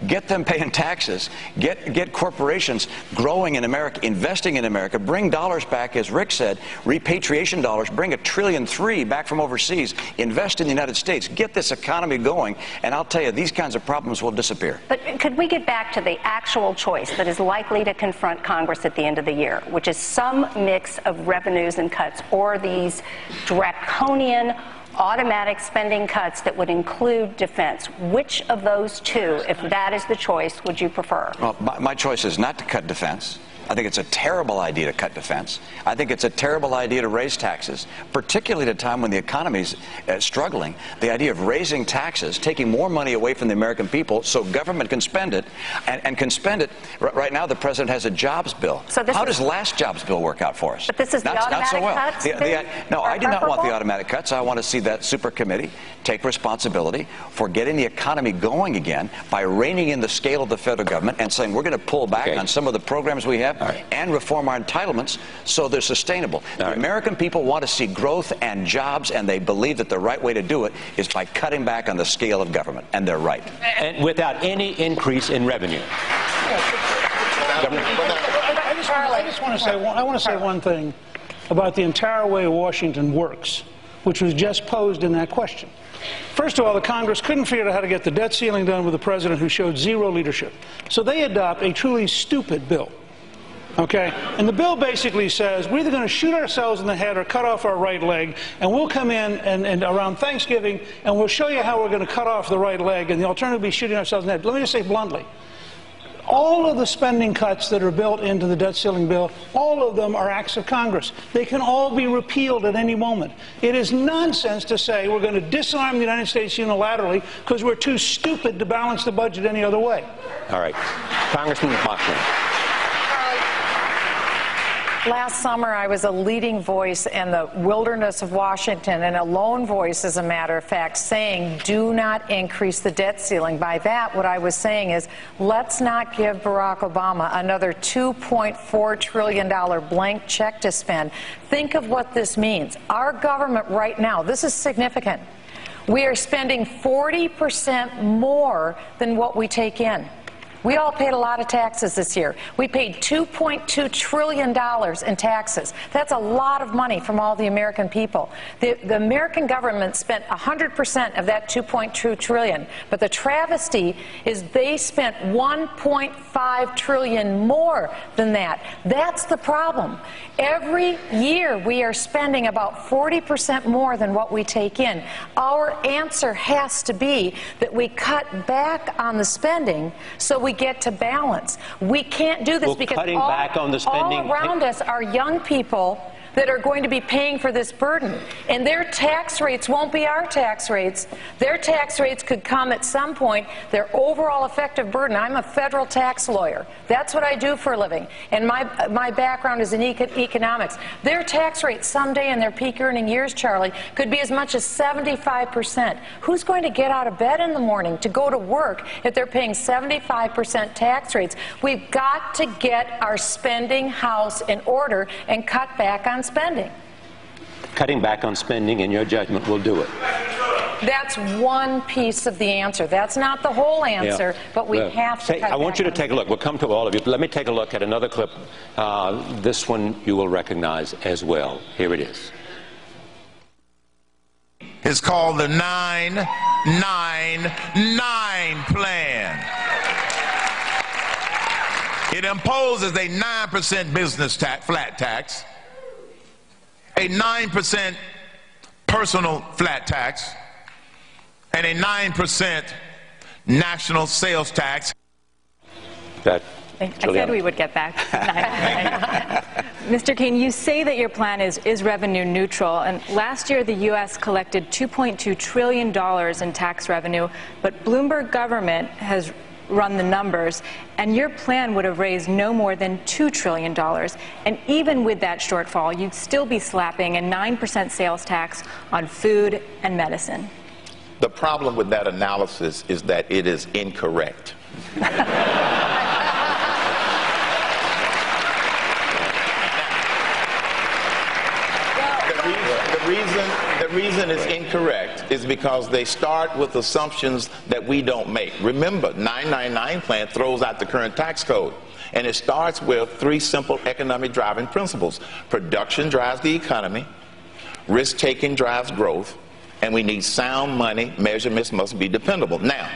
Get them paying taxes. Get corporations growing in America, investing in America. Bring dollars back, as Rick said, repatriation dollars. Bring $1.3 trillion back from overseas. Invest in the United States. Get this economy going, and I'll tell you, these kinds of problems will disappear. But could we get back to the actual choice that is likely to confront Congress at the end of the year, which is some mix of revenues and cuts, or these draconian automatic spending cuts that would include defense? Which of those two, if that is the choice, would you prefer? Well, my choice is not to cut defense. I think it's a terrible idea to cut defense. I think it's a terrible idea to raise taxes, particularly at a time when the economy's struggling. The idea of raising taxes, taking more money away from the American people so government can spend it, and can spend it. Right now, the president has a jobs bill. So how does last jobs bill work out for us? But this is not so well. Cuts No, I do not want the automatic cuts. I want to see that super committee take responsibility for getting the economy going again by reining in the scale of the federal government and saying we're going to pull back on some of the programs we have and reform our entitlements so they're sustainable. The American people want to see growth and jobs, and they believe that the right way to do it is by cutting back on the scale of government, and they're right. And without any increase in revenue. I just want to say one thing about the entire way Washington works, which was just posed in that question. First of all, the Congress couldn't figure out how to get the debt ceiling done with a president who showed zero leadership. So they adopt a truly stupid bill. Okay? And the bill basically says we're either going to shoot ourselves in the head or cut off our right leg, and we'll come in and around Thanksgiving and we'll show you how we're going to cut off the right leg, and the alternative will be shooting ourselves in the head. Let me just say bluntly, all of the spending cuts that are built into the debt ceiling bill, all of them are acts of Congress. They can all be repealed at any moment. It is nonsense to say we're going to disarm the United States unilaterally because we're too stupid to balance the budget any other way. All right. Congressman Bachmann. Last summer, I was a leading voice in the wilderness of Washington, and a lone voice, as a matter of fact, saying, do not increase the debt ceiling. By that, what I was saying is, let's not give Barack Obama another $2.4 trillion blank check to spend. Think of what this means. Our government right now, this is significant. We are spending 40% more than what we take in. We all paid a lot of taxes this year. We paid $2.2 trillion in taxes. That's a lot of money from all the American people. The American government spent 100% of that $2.2 trillion. But the travesty is they spent $1.5 trillion more than that. That's the problem. Every year we are spending about 40% more than what we take in. Our answer has to be that we cut back on the spending so we get to balance. We can't do this because cutting back on the spending, all around us are young people that are going to be paying for this burden. And their tax rates won't be our tax rates. Their tax rates could come at some point, their overall effective burden. I'm a federal tax lawyer. That's what I do for a living. And my background is in economics. Their tax rate someday in their peak earning years, Charlie, could be as much as 75%. Who's going to get out of bed in the morning to go to work if they're paying 75% tax rates? We've got to get our spending house in order and cut back on spending. Cutting back on spending, in your judgment, will do it. That's one piece of the answer. That's not the whole answer, but we have to cut back. I want you to take a look. We'll come to all of you. Let me take a look at another clip. This one you will recognize as well. Here it is. It's called the 999 plan. It imposes a 9% business tax, flat tax, a 9% personal flat tax, and a 9% national sales tax. I said we would get back. Mr. Kaine, you say that your plan is revenue neutral, and last year the U.S. collected $2.2 trillion in tax revenue, but Bloomberg government has run the numbers, and your plan would have raised no more than $2 trillion. And even with that shortfall, you'd still be slapping a 9% sales tax on food and medicine. The problem with that analysis is that it is incorrect. The the reason it's incorrect is because they start with assumptions that we don't make. Remember, 999 plan throws out the current tax code. And it starts with 3 simple economic driving principles. Production drives the economy, risk-taking drives growth, and we need sound money. Measurements must be dependable. Now,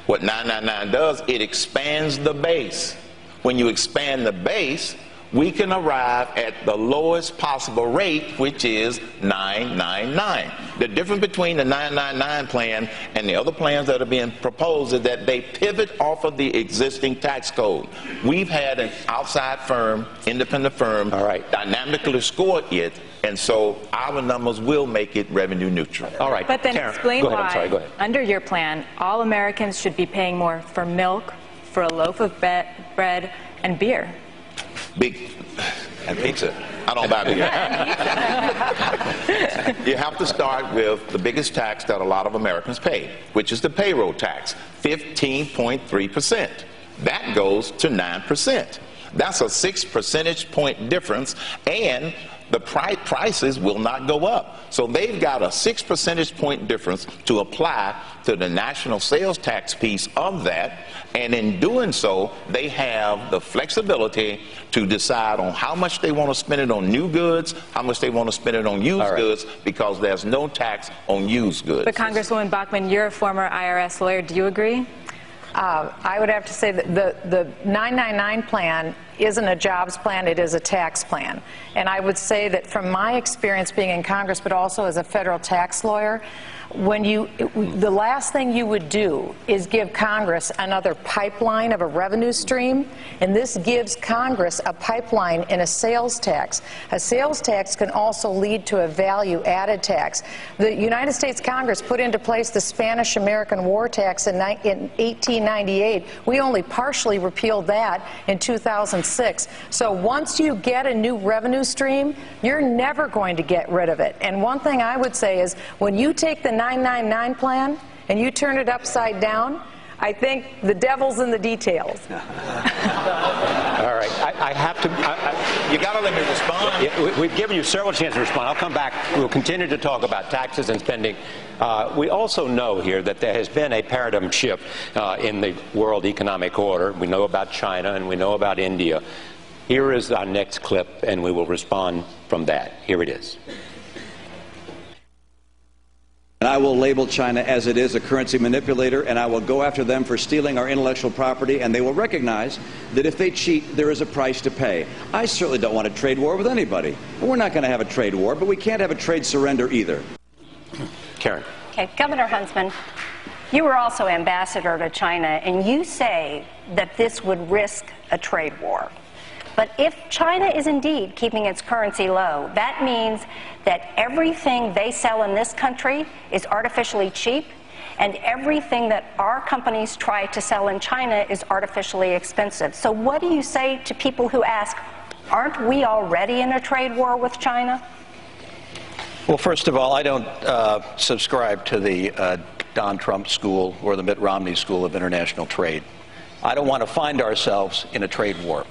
what 999 does, it expands the base. When you expand the base, we can arrive at the lowest possible rate, which is 999. The difference between the 999 plan and the other plans that are being proposed is that they pivot off of the existing tax code. We've had an outside firm, independent firm, dynamically score it, and so our numbers will make it revenue neutral. All right. But then Karen, explain go ahead. why, I'm sorry, go ahead. under your plan, all Americans should be paying more for milk, for a loaf of bread, and beer. And pizza. I don't buy beer. You have to start with the biggest tax that a lot of Americans pay, which is the payroll tax, 15.3%. That goes to 9%. That's a 6 percentage point difference, and the prices will not go up. So they've got a 6 percentage point difference to apply to the national sales tax piece of that, and in doing so, they have the flexibility to decide on how much they want to spend it on new goods, how much they want to spend it on used goods, because there's no tax on used goods. But Congresswoman Bachmann, you're a former IRS lawyer. Do you agree? I would have to say that the 999 plan isn't a jobs plan, it is a tax plan. And I would say that from my experience being in Congress, but also as a federal tax lawyer, the last thing you would do is give Congress another pipeline of a revenue stream, and this gives Congress a pipeline in a sales tax. A sales tax can also lead to a value-added tax. The United States Congress put into place the Spanish-American War tax in 1898. We only partially repealed that in 2006. So once you get a new revenue stream, you're never going to get rid of it. And one thing I would say is, when you take the 999 plan and you turn it upside down, I think the devil's in the details. All right, I have to. You got to let me respond. Yeah, we've given you several chances to respond. I'll come back. We'll continue to talk about taxes and spending. We also know here that there has been a paradigm shift in the world economic order. We know about China and we know about India. Here is our next clip, and we will respond from that. Here it is. And I will label China as it is, a currency manipulator, and I will go after them for stealing our intellectual property, and they will recognize that if they cheat, there is a price to pay. I certainly don't want a trade war with anybody. We're not going to have a trade war, but we can't have a trade surrender either. Karen. Okay, Governor Huntsman, you were also ambassador to China, and you say that this would risk a trade war. But if China is indeed keeping its currency low, that means that everything they sell in this country is artificially cheap, and everything that our companies try to sell in China is artificially expensive. So what do you say to people who ask, aren't we already in a trade war with China? Well, first of all, I don't subscribe to the Don Trump school or the Mitt Romney school of international trade. I don't want to find ourselves in a trade war.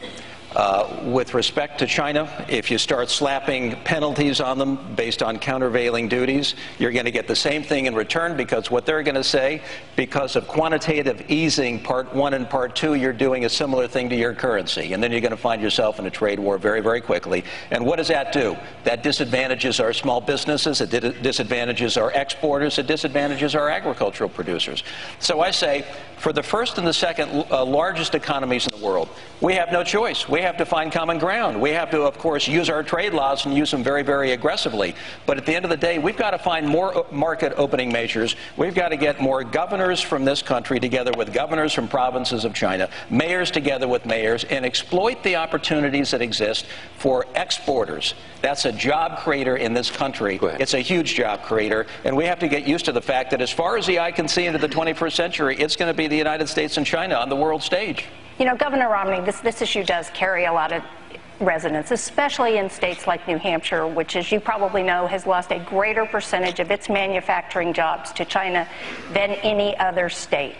With respect to China, if you start slapping penalties on them based on countervailing duties, you're going to get the same thing in return, because what they're going to say, because of quantitative easing part 1 and part 2, you're doing a similar thing to your currency. And then you're going to find yourself in a trade war very, very quickly. And what does that do? That disadvantages our small businesses, it disadvantages our exporters, it disadvantages our agricultural producers. So I say, for the first and the second largest economies in the world, we have no choice. We have to find common ground. We have to, of course, use our trade laws and use them very, very aggressively. But at the end of the day, we've got to find more market opening measures. We've got to get more governors from this country together with governors from provinces of China, mayors together with mayors, and exploit the opportunities that exist for exporters. That's a job creator in this country. It's a huge job creator, and we have to get used to the fact that as far as the eye can see into the 21st century, it's going to be the United States and China on the world stage. You know, Governor Romney, this issue does carry a lot of resonance, especially in states like New Hampshire, which, as you probably know, has lost a greater percentage of its manufacturing jobs to China than any other state.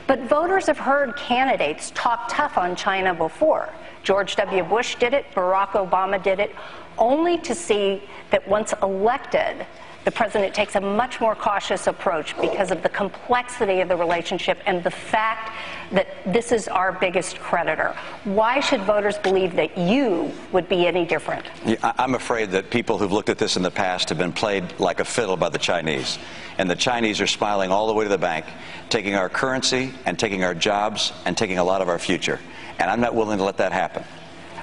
But voters have heard candidates talk tough on China before. George W. Bush did it, Barack Obama did it, only to see that once elected, the president takes a much more cautious approach because of the complexity of the relationship and the fact that this is our biggest creditor. Why should voters believe that you would be any different? Yeah, I'm afraid that people who've looked at this in the past have been played like a fiddle by the Chinese. And the Chinese are smiling all the way to the bank, taking our currency and taking our jobs and taking a lot of our future. And I'm not willing to let that happen.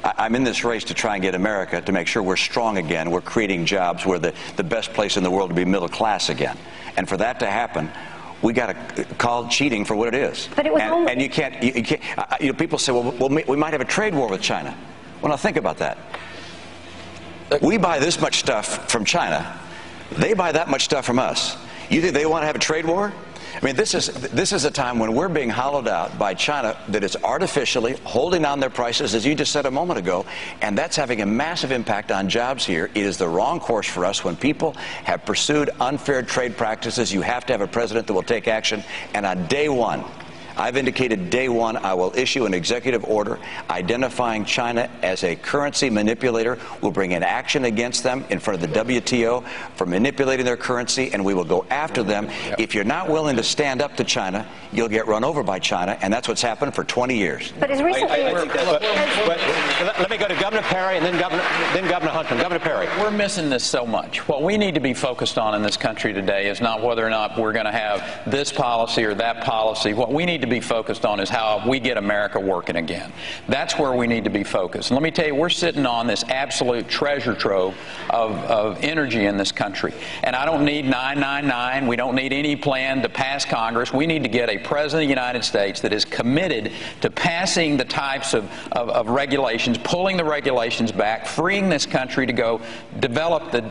I'm in this race to try and get America to make sure we're strong again. We're creating jobs. We're the best place in the world to be middle class again. And for that to happen, we got to call cheating for what it is. But it was only... And you can't. You know, people say, well, we might have a trade war with China. Well, now think about that. We buy this much stuff from China. They buy that much stuff from us. You think they want to have a trade war? I mean, this is a time when we're being hollowed out by China that is artificially holding on their prices, as you just said a moment ago, and that's having a massive impact on jobs here. It is the wrong course for us. When people have pursued unfair trade practices, you have to have a president that will take action. And on day one, I've indicated day one I will issue an executive order identifying China as a currency manipulator. We'll bring in action against them in front of the WTO for manipulating their currency, and we will go after them. If you're not willing to stand up to China, you'll get run over by China, and that's what's happened for 20 years. But as recently let me go to Governor Perry and then Governor Hunter. Governor Perry. We're missing this so much. What we need to be focused on in this country today is not whether or not we're going to have this policy or that policy. What we need to be focused on is how we get America working again. That's where we need to be focused. And let me tell you, we're sitting on this absolute treasure trove of energy in this country. And I don't need 999. We don't need any plan to pass Congress. We need to get a president of the United States that is committed to passing the types of regulations, pulling the regulations back, freeing this country to go develop the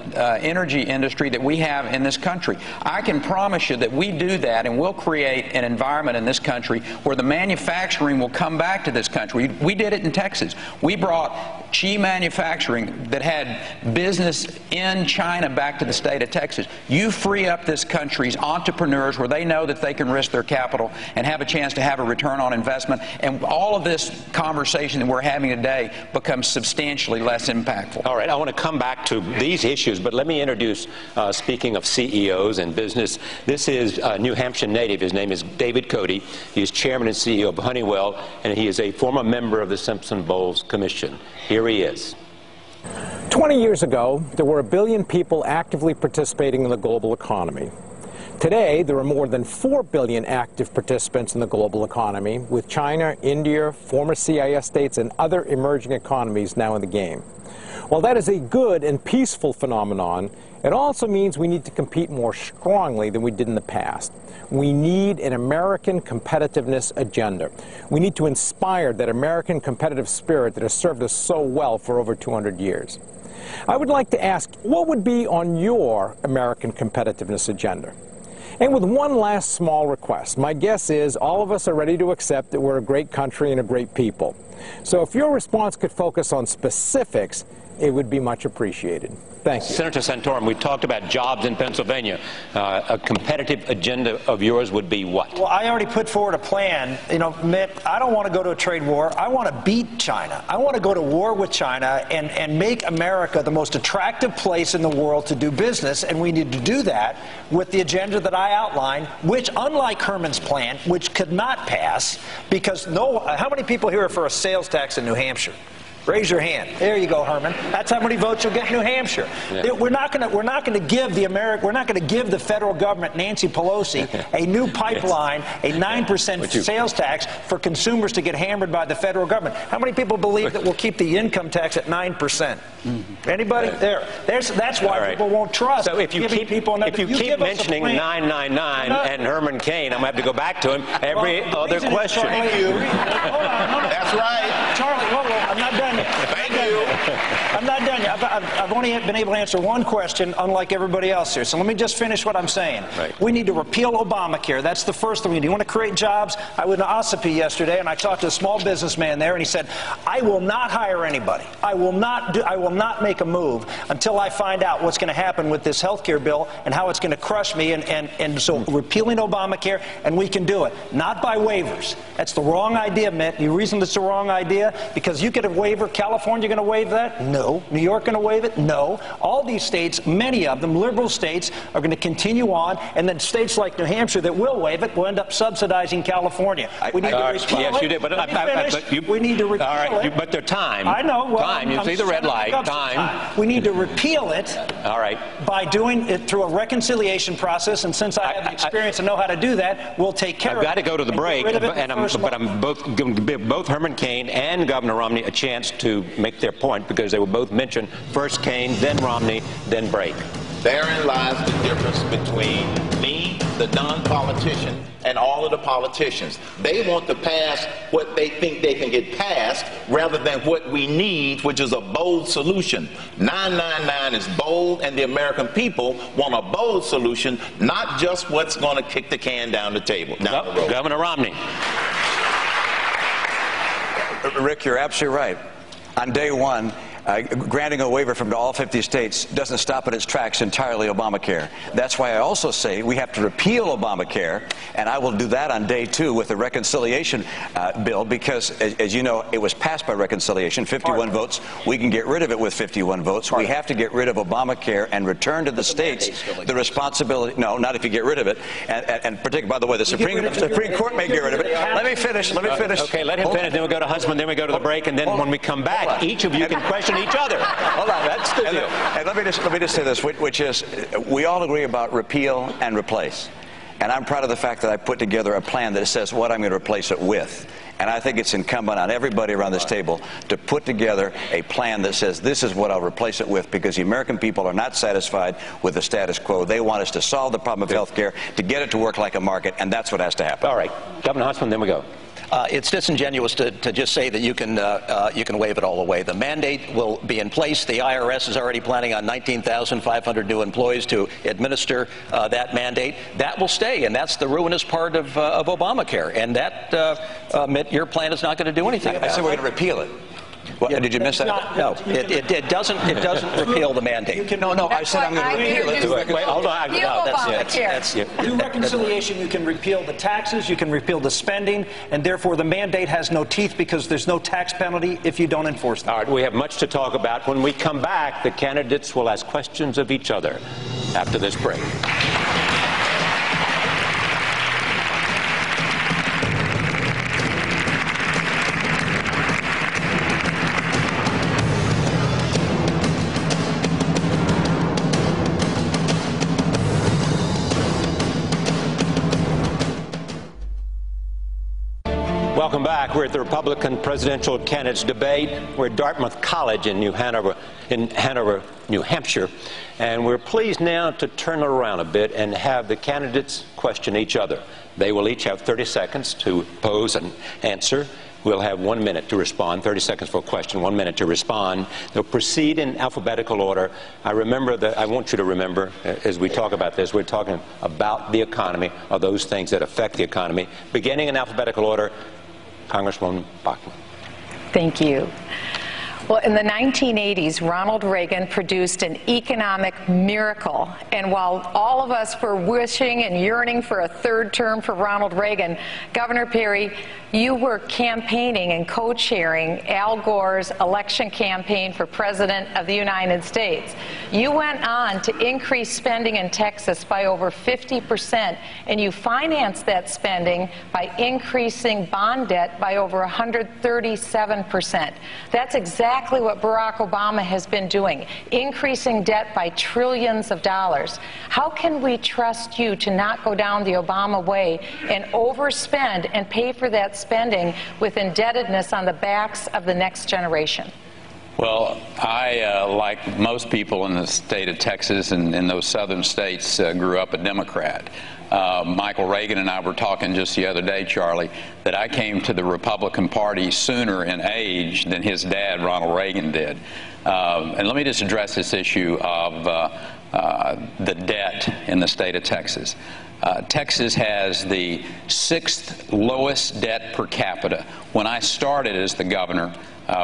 energy industry that we have in this country. I can promise you that we do that, and we'll create an environment in this country where the manufacturing will come back to this country. We did it in Texas. We brought Xi Manufacturing that had business in China back to the state of Texas. You free up this country's entrepreneurs where they know that they can risk their capital and have a chance to have a return on investment, and all of this conversation that we're having today becomes substantially less impactful. All right, I want to come back to these issues, but let me introduce, speaking of CEOs and business, this is a New Hampshire native. His name is David Cody. He is chairman and CEO of Honeywell, and he is a former member of the Simpson-Bowles Commission. Here he is. 20 years ago, there were 1 billion people actively participating in the global economy. Today, there are more than 4 billion active participants in the global economy, with China, India, former CIS states, and other emerging economies now in the game. While that is a good and peaceful phenomenon, it also means we need to compete more strongly than we did in the past. We need an American competitiveness agenda. We need to inspire that American competitive spirit that has served us so well for over 200 years. I would like to ask, what would be on your American competitiveness agenda? And with one last small request, my guess is all of us are ready to accept that we're a great country and a great people. So if your response could focus on specifics, it would be much appreciated. Thank you. Senator Santorum, we talked about jobs in Pennsylvania. A competitive agenda of yours would be what? Well, I already put forward a plan. You know, Mitt, I don't want to go to a trade war. I want to beat China. I want to go to war with China and make America the most attractive place in the world to do business, and we need to do that with the agenda that I outlined, which, unlike Herman's plan, which could not pass, because how many people here are for a sales tax in New Hampshire? Raise your hand. There you go, Herman. That's how many votes you'll get in New Hampshire. Yeah. We're not going to give the federal government, Nancy Pelosi, a new pipeline, a 9% sales tax for consumers to get hammered by the federal government. How many people believe that we'll keep the income tax at 9%? Anybody? That's why people won't trust. So if you keep mentioning 999 and Herman Cain, I'm going to have to go back to him every other question. Thank you. Hold on. That's right. Charlie, I'm not done yet. Thank you. I'm not done telling you, I've only been able to answer one question, unlike everybody else here. So let me just finish what I'm saying. Right. We need to repeal Obamacare. That's the first thing we do. You want to create jobs? I was in Ossipee yesterday, and I talked to a small businessman there, and he said, I will not hire anybody. I will not make a move until I find out what's going to happen with this health care bill and how it's going to crush me. And so repealing Obamacare, and we can do it. Not by waivers. That's the wrong idea, Mitt. The reason it's the wrong idea, because you get a waiver. California going to waive that? No. New York going to waive it? No. All these states, many of them, liberal states, are going to continue on, and then states like New Hampshire that will waive it will end up subsidizing California. We need to repeal it. Yes, you did, but we need to repeal it. But their time. I know. Well, time. You see the red light. Time. We need to repeal it. All right. By doing it through a reconciliation process, and since I have the experience and know how to do that, we'll take care of it. I've got to go to the break, but I'm both going to give both Herman Cain and Governor Romney a chance to make their point, because they were both mentioned, first Cain, then Romney, then break. Therein lies the difference between me, the non-politician, and all of the politicians. They want to pass what they think they can get passed rather than what we need, which is a bold solution. 999 is bold, and the American people want a bold solution, not just what's going to kick the can down the table, down the road. Governor Romney. Rick, you're absolutely right. On day one, granting a waiver from all 50 states doesn't stop in its tracks entirely Obamacare. That's why I also say we have to repeal Obamacare, and I will do that on day two with the reconciliation bill, because, as you know, it was passed by reconciliation, 51 votes. We can get rid of it with 51 votes. We have to get rid of Obamacare and return to the states the responsibility. No, not if you get rid of it. And particularly, by the way, the Supreme Court may get rid of it. Let me finish. Okay, let him finish. Then we'll go to Huntsman. Then we go to the break. And then when we come back, each of you can question each other. Hold on, that's the deal. And let me just say this, which is, we all agree about repeal and replace. And I'm proud of the fact that I put together a plan that says what I'm going to replace it with. And I think it's incumbent on everybody around this table to put together a plan that says this is what I'll replace it with, because the American people are not satisfied with the status quo. They want us to solve the problem of health care, to get it to work like a market, and that's what has to happen. All right. Governor Huntsman, then we go. It's disingenuous to just say that you can waive it all away. The mandate will be in place. The IRS is already planning on 19,500 new employees to administer that mandate. That will stay, and that's the ruinous part of Obamacare. And that, Mitt, your plan is not going to do anything about it. I said we're going to repeal it. What, did you miss that? No, it doesn't repeal the mandate. No, I said I'm going to repeal it. Wait, hold on. Through reconciliation, you can repeal the taxes, you can repeal the spending, and therefore the mandate has no teeth, because there's no tax penalty if you don't enforce them. All right, we have much to talk about. When we come back, the candidates will ask questions of each other after this break. Welcome back. We're at the Republican presidential candidates debate. We're at Dartmouth College in Hanover, New Hampshire, and we're pleased now to turn it around a bit and have the candidates question each other. They will each have 30 seconds to pose an answer. We'll have 1 minute to respond, 30 seconds for a question, 1 minute to respond. They'll proceed in alphabetical order. I want you to remember, as we talk about this, we're talking about the economy, or those things that affect the economy. Beginning in alphabetical order, Congresswoman Bachmann. Thank you. Well, in the 1980s, Ronald Reagan produced an economic miracle. And while all of us were wishing and yearning for a third term for Ronald Reagan, Governor Perry, you were campaigning and co-chairing Al Gore's election campaign for President of the United States. You went on to increase spending in Texas by over 50%, and you financed that spending by increasing bond debt by over 137%. That's exactly what Barack Obama has been doing, increasing debt by trillions of dollars. How can we trust you to not go down the Obama way and overspend and pay for that spending with indebtedness on the backs of the next generation? Well, I, like most people in the state of Texas and in those southern states, grew up a Democrat. Michael Reagan and I were talking just the other day, Charlie, that I came to the Republican Party sooner in age than his dad, Ronald Reagan, did. And let me just address this issue of the debt in the state of Texas. Texas has the 6th lowest debt per capita. When I started as the governor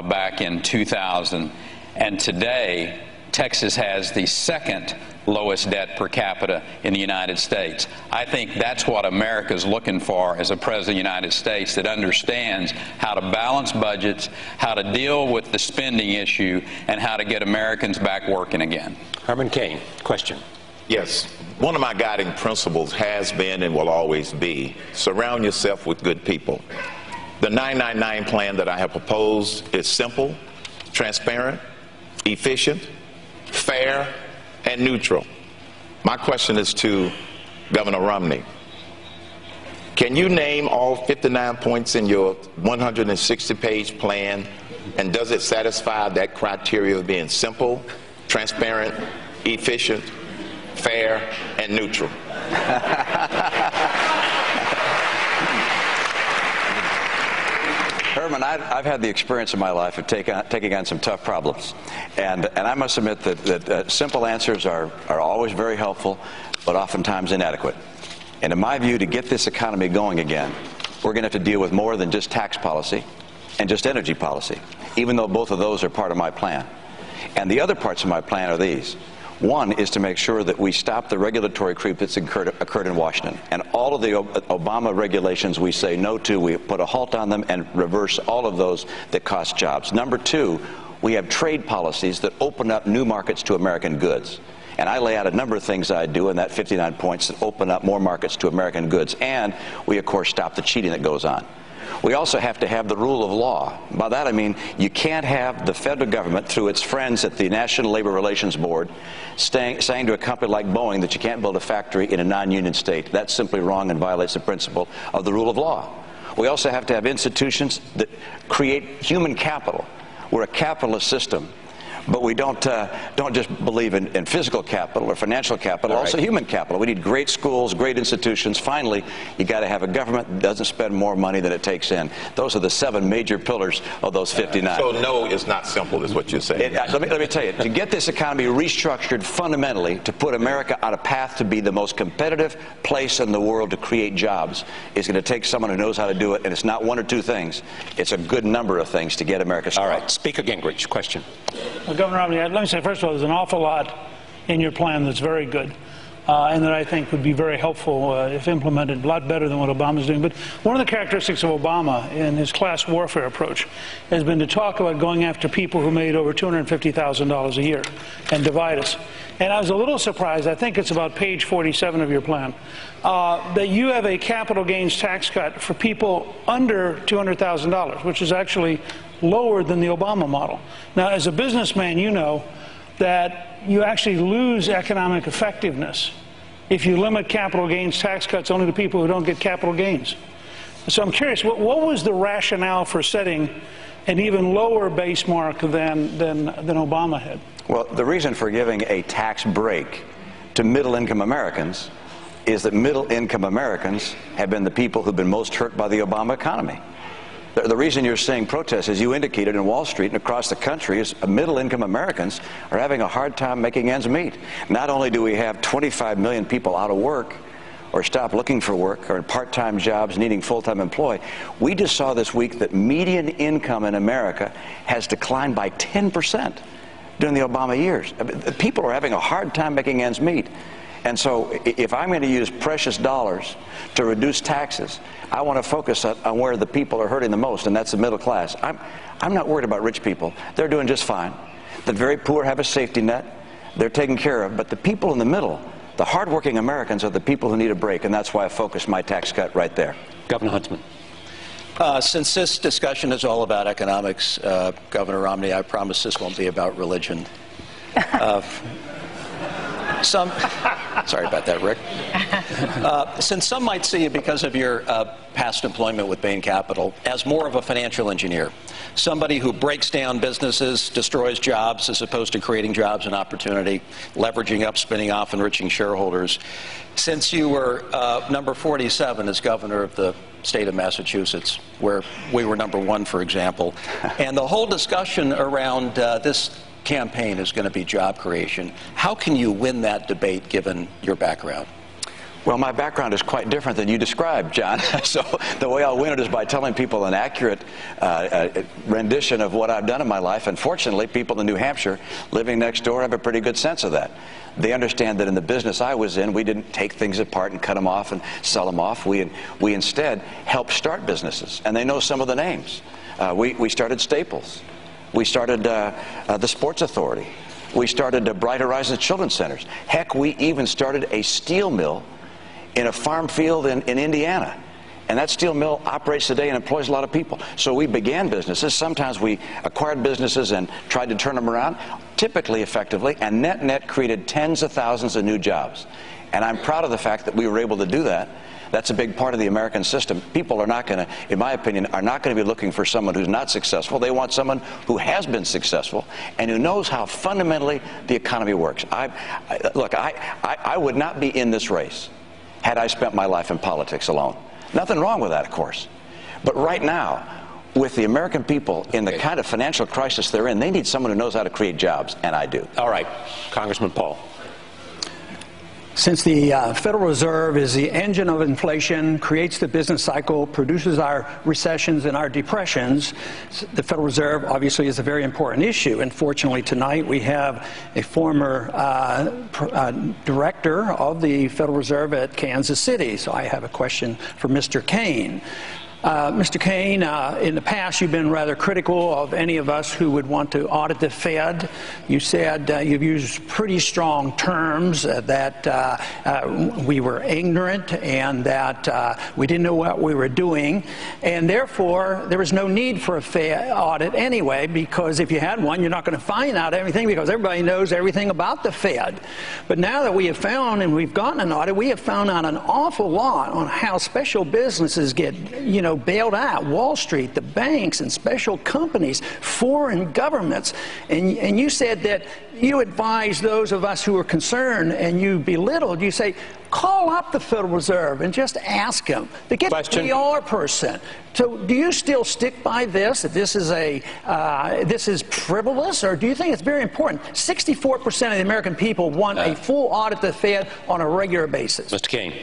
back in 2000, and today Texas has the 2nd lowest debt per capita in the United States. I think that's what America's looking for as a president of the United States that understands how to balance budgets, how to deal with the spending issue, and how to get Americans back working again. Herman Cain, question. Yes. One of my guiding principles has been and will always be surround yourself with good people. The 999 plan that I have proposed is simple, transparent, efficient, fair, and neutral. My question is to Governor Romney. Can you name all 59 points in your 160-page plan, and does it satisfy that criteria of being simple, transparent, efficient, fair, and neutral? Herman, I've had the experience in my life of taking on some tough problems. And I must admit that simple answers are always very helpful, but oftentimes inadequate. And in my view, to get this economy going again, we're going to have to deal with more than just tax policy and just energy policy, even though both of those are part of my plan. And the other parts of my plan are these. One is to make sure that we stop the regulatory creep that's occurred in Washington. And all of the Obama regulations we say no to, we put a halt on them and reverse all of those that cost jobs. Number two, we have trade policies that open up new markets to American goods. And I lay out a number of things I do in that 59 points that open up more markets to American goods. And we, of course, stop the cheating that goes on. We also have to have the rule of law. By that I mean you can't have the federal government, through its friends at the National Labor Relations Board, saying to a company like Boeing that you can't build a factory in a non-union state. That's simply wrong and violates the principle of the rule of law. We also have to have institutions that create human capital. We're a capitalist system. But we don't just believe in physical capital or financial capital, also human capital. We need great schools, great institutions. Finally, you got to have a government that doesn't spend more money than it takes in. Those are the 7 major pillars of those 59. So no, it's not simple, is what you're saying. Let me tell you, to get this economy restructured fundamentally, to put America on a path to be the most competitive place in the world to create jobs, is going to take someone who knows how to do it, and it's not 1 or 2 things. It's a good number of things to get America started. All right, Speaker Gingrich, question. Governor Romney, let me say, first of all, there's an awful lot in your plan that's very good and that I think would be very helpful if implemented, a lot better than what Obama's doing. But one of the characteristics of Obama in his class warfare approach has been to talk about going after people who made over $250,000 a year and divide us. And I was a little surprised, I think it's about page 47 of your plan, that you have a capital gains tax cut for people under $200,000, which is actually lower than the Obama model. Now, as a businessman, you know that you actually lose economic effectiveness if you limit capital gains tax cuts only to people who don't get capital gains. So I'm curious, what was the rationale for setting an even lower base mark than Obama had? Well, the reason for giving a tax break to middle-income Americans is that middle-income Americans have been the people who've been most hurt by the Obama economy. The reason you're seeing protests, as you indicated, in Wall Street and across the country, is middle-income Americans are having a hard time making ends meet. Not only do we have 25 million people out of work or stop looking for work or in part-time jobs needing full-time employment, we just saw this week that median income in America has declined by 10% during the Obama years. People are having a hard time making ends meet. And so if I'm going to use precious dollars to reduce taxes, I want to focus on where the people are hurting the most, and that's the middle class. I'm not worried about rich people. They're doing just fine. The very poor have a safety net. They're taken care of. But the people in the middle, the hardworking Americans, are the people who need a break, and that's why I focused my tax cut right there. Governor Huntsman. Since this discussion is all about economics, Governor Romney, I promise this won't be about religion. Sorry about that, Rick. Since some might see you because of your past employment with Bain Capital as more of a financial engineer, somebody who breaks down businesses, destroys jobs as opposed to creating jobs and opportunity, leveraging up, spinning off, enriching shareholders. Since you were number 47 as governor of the state of Massachusetts, where we were number 1, for example, and the whole discussion around this campaign is going to be job creation, how can you win that debate given your background? Well, my background is quite different than you described, John. So the way I'll win it is by telling people an accurate rendition of what I've done in my life. And fortunately, people in New Hampshire living next door have a pretty good sense of that. They understand that in the business I was in, we didn't take things apart and cut them off and sell them off. We instead helped start businesses. And they know some of the names. We started Staples. We started the Sports Authority. We started Bright Horizons Children's Centers. Heck, we even started a steel mill in a farm field in Indiana. And that steel mill operates today and employs a lot of people. So we began businesses. Sometimes we acquired businesses and tried to turn them around, typically effectively, and net created tens of thousands of new jobs. And I'm proud of the fact that we were able to do that. That's a big part of the American system. People are not going to, in my opinion, are not going to be looking for someone who's not successful. They want someone who has been successful and who knows how fundamentally the economy works. Look, I would not be in this race had I spent my life in politics alone. Nothing wrong with that, of course. But right now, with the American people in the kind of financial crisis they're in, they need someone who knows how to create jobs, and I do. All right, Congressman Paul. Since the Federal Reserve is the engine of inflation, creates the business cycle, produces our recessions and our depressions, the Federal Reserve obviously is a very important issue. And fortunately tonight we have a former director of the Federal Reserve at Kansas City. So I have a question for Mr. Kaine. Mr. Kaine, in the past you've been rather critical of any of us who would want to audit the Fed. You said you've used pretty strong terms that we were ignorant and that we didn't know what we were doing, and therefore there was no need for a Fed audit anyway, because if you had one you're not going to find out everything because everybody knows everything about the Fed. But now that we have found and we've gotten an audit, we have found out an awful lot on how special businesses get, bailed out. Wall Street, the banks, and special companies, foreign governments. And you said that you advised those of us who were concerned, and you belittled. You say, call up the Federal Reserve and just ask them to get the PR person. So do you still stick by this, that this is frivolous, or do you think it's very important? 64% of the American people want a full audit of the Fed on a regular basis. Mr. Kaine.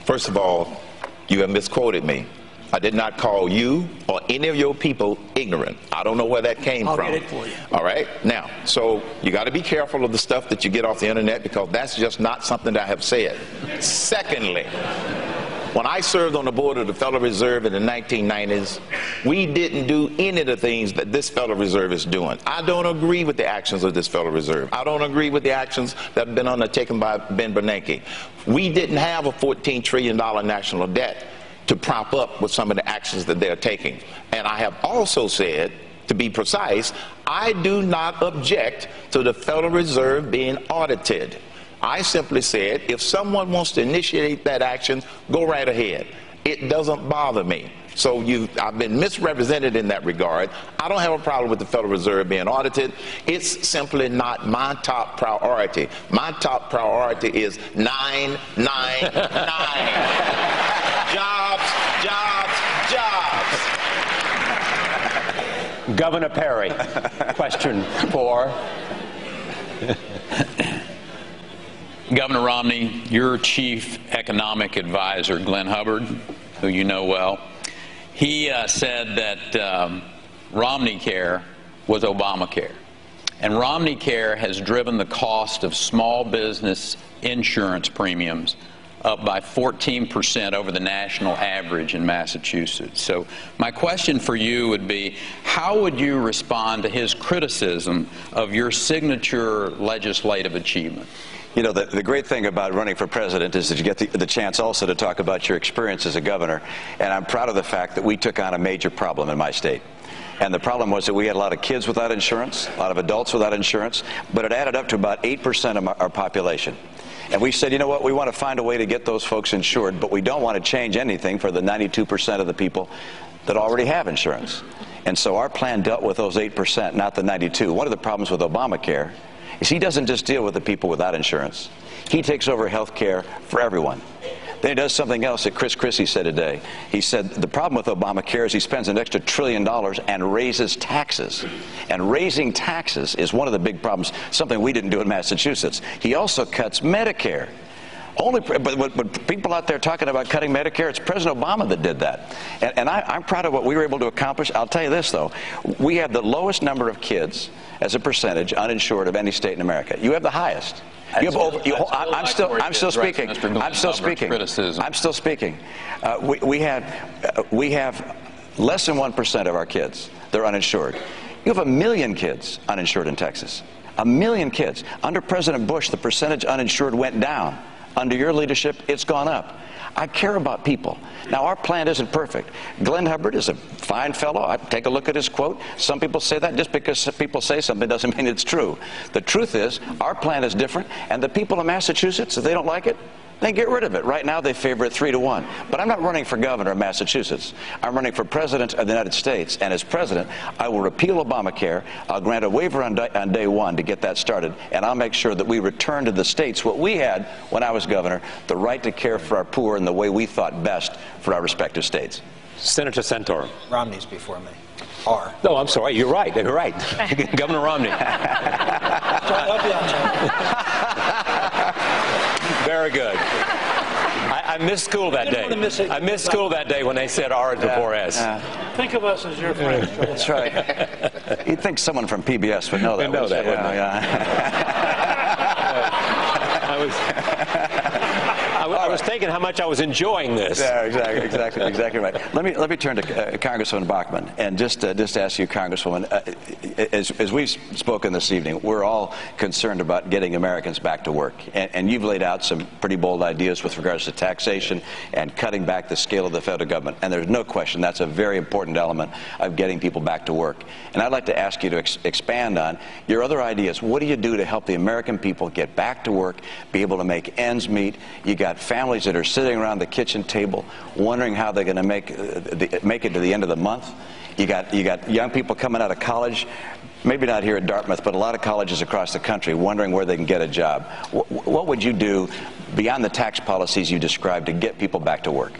First of all, you have misquoted me. I did not call you or any of your people ignorant. I don't know where that came from. I'll get it for you. All right? Now, so you got to be careful of the stuff that you get off the internet, because that's just not something that I have said. Secondly, when I served on the board of the Federal Reserve in the 1990s, we didn't do any of the things that this Federal Reserve is doing. I don't agree with the actions of this Federal Reserve. I don't agree with the actions that have been undertaken by Ben Bernanke. We didn't have a $14 trillion national debt to prop up with some of the actions that they're taking. And I have also said, to be precise, I do not object to the Federal Reserve being audited. I simply said, if someone wants to initiate that action, go right ahead. It doesn't bother me. So I've been misrepresented in that regard. I don't have a problem with the Federal Reserve being audited. It's simply not my top priority. My top priority is 999. Jobs, jobs, jobs. Governor Perry, question for Governor Romney. Your chief economic advisor, Glenn Hubbard, who you know well, he said that Romney Care was Obamacare. And Romney Care has driven the cost of small business insurance premiums up by 14% over the national average in Massachusetts. So my question for you would be, how would you respond to his criticism of your signature legislative achievement? You know, the great thing about running for president is that you get the chance also to talk about your experience as a governor. And I'm proud of the fact that we took on a major problem in my state. And the problem was that we had a lot of kids without insurance, a lot of adults without insurance, but it added up to about 8% of our population. And we said, you know what, we want to find a way to get those folks insured, but we don't want to change anything for the 92% of the people that already have insurance. And so our plan dealt with those 8%, not the 92. One of the problems with Obamacare is he doesn't just deal with the people without insurance. He takes over health care for everyone. Then he does something else that Chris Christie said today. He said the problem with Obamacare is he spends an extra $1 trillion and raises taxes. And raising taxes is one of the big problems, something we didn't do in Massachusetts. He also cuts Medicare. But people out there talking about cutting Medicare, it's President Obama that did that. And I'm proud of what we were able to accomplish. I'll tell you this, though. We have the lowest number of kids as a percentage uninsured of any state in America. You have the highest. I'm still speaking. We have less than 1% of our kids that are uninsured. You have 1 million kids uninsured in Texas. 1 million kids. Under President Bush, the percentage uninsured went down. Under your leadership, it's gone up. I care about people. Now, our plan isn't perfect. Glenn Hubbard is a fine fellow. I take a look at his quote. Some people say that. Just because people say something doesn't mean it's true. The truth is, our plan is different, and the people of Massachusetts, if they don't like it, then get rid of it. Right now, they favor it 3-1. But I'm not running for governor of Massachusetts. I'm running for president of the United States. And as president, I will repeal Obamacare. I'll grant a waiver on day one to get that started. And I'll make sure that we return to the states what we had when I was governor, the right to care for our poor in the way we thought best for our respective states. Senator Santorum. Romney's before me. No, I'm sorry. You're right. You're right. Governor Romney. Very good. I missed school that day. I missed school that day when they said R before S. Think of us as your friends. That's right. You'd think someone from PBS would know that. Wouldn't they? I was thinking how much I was enjoying this. Yeah, exactly right. Let me turn to Congresswoman Bachmann and just ask you, Congresswoman, as we've spoken this evening, we're all concerned about getting Americans back to work, and you've laid out some pretty bold ideas with regards to taxation and cutting back the scale of the federal government, and there's no question that's a very important element of getting people back to work. And I'd like to ask you to expand on your other ideas. What do you do to help the American people get back to work, be able to make ends meet? You got families that are sitting around the kitchen table wondering how they're going to make it to the end of the month. You got young people coming out of college, maybe not here at Dartmouth, but a lot of colleges across the country wondering where they can get a job. What would you do beyond the tax policies you described to get people back to work?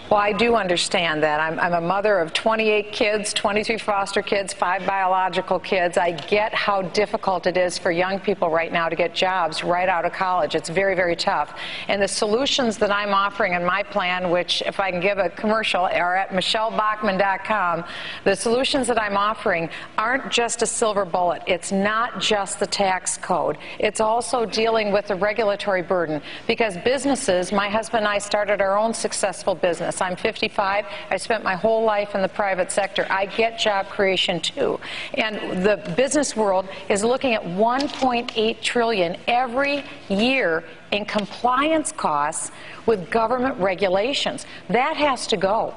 Well, I do understand that. I'm a mother of 28 kids, 23 foster kids, 5 biological kids. I get how difficult it is for young people right now to get jobs right out of college. It's very, very tough. And the solutions that I'm offering in my plan, which, if I can give a commercial, are at MichelleBachmann.com. The solutions that I'm offering aren't just a silver bullet. It's not just the tax code. It's also dealing with the regulatory burden. Because businesses, my husband and I started our own successful business. I'm 55. I spent my whole life in the private sector. I get job creation too. And the business world is looking at $1.8 trillion every year in compliance costs with government regulations. That has to go.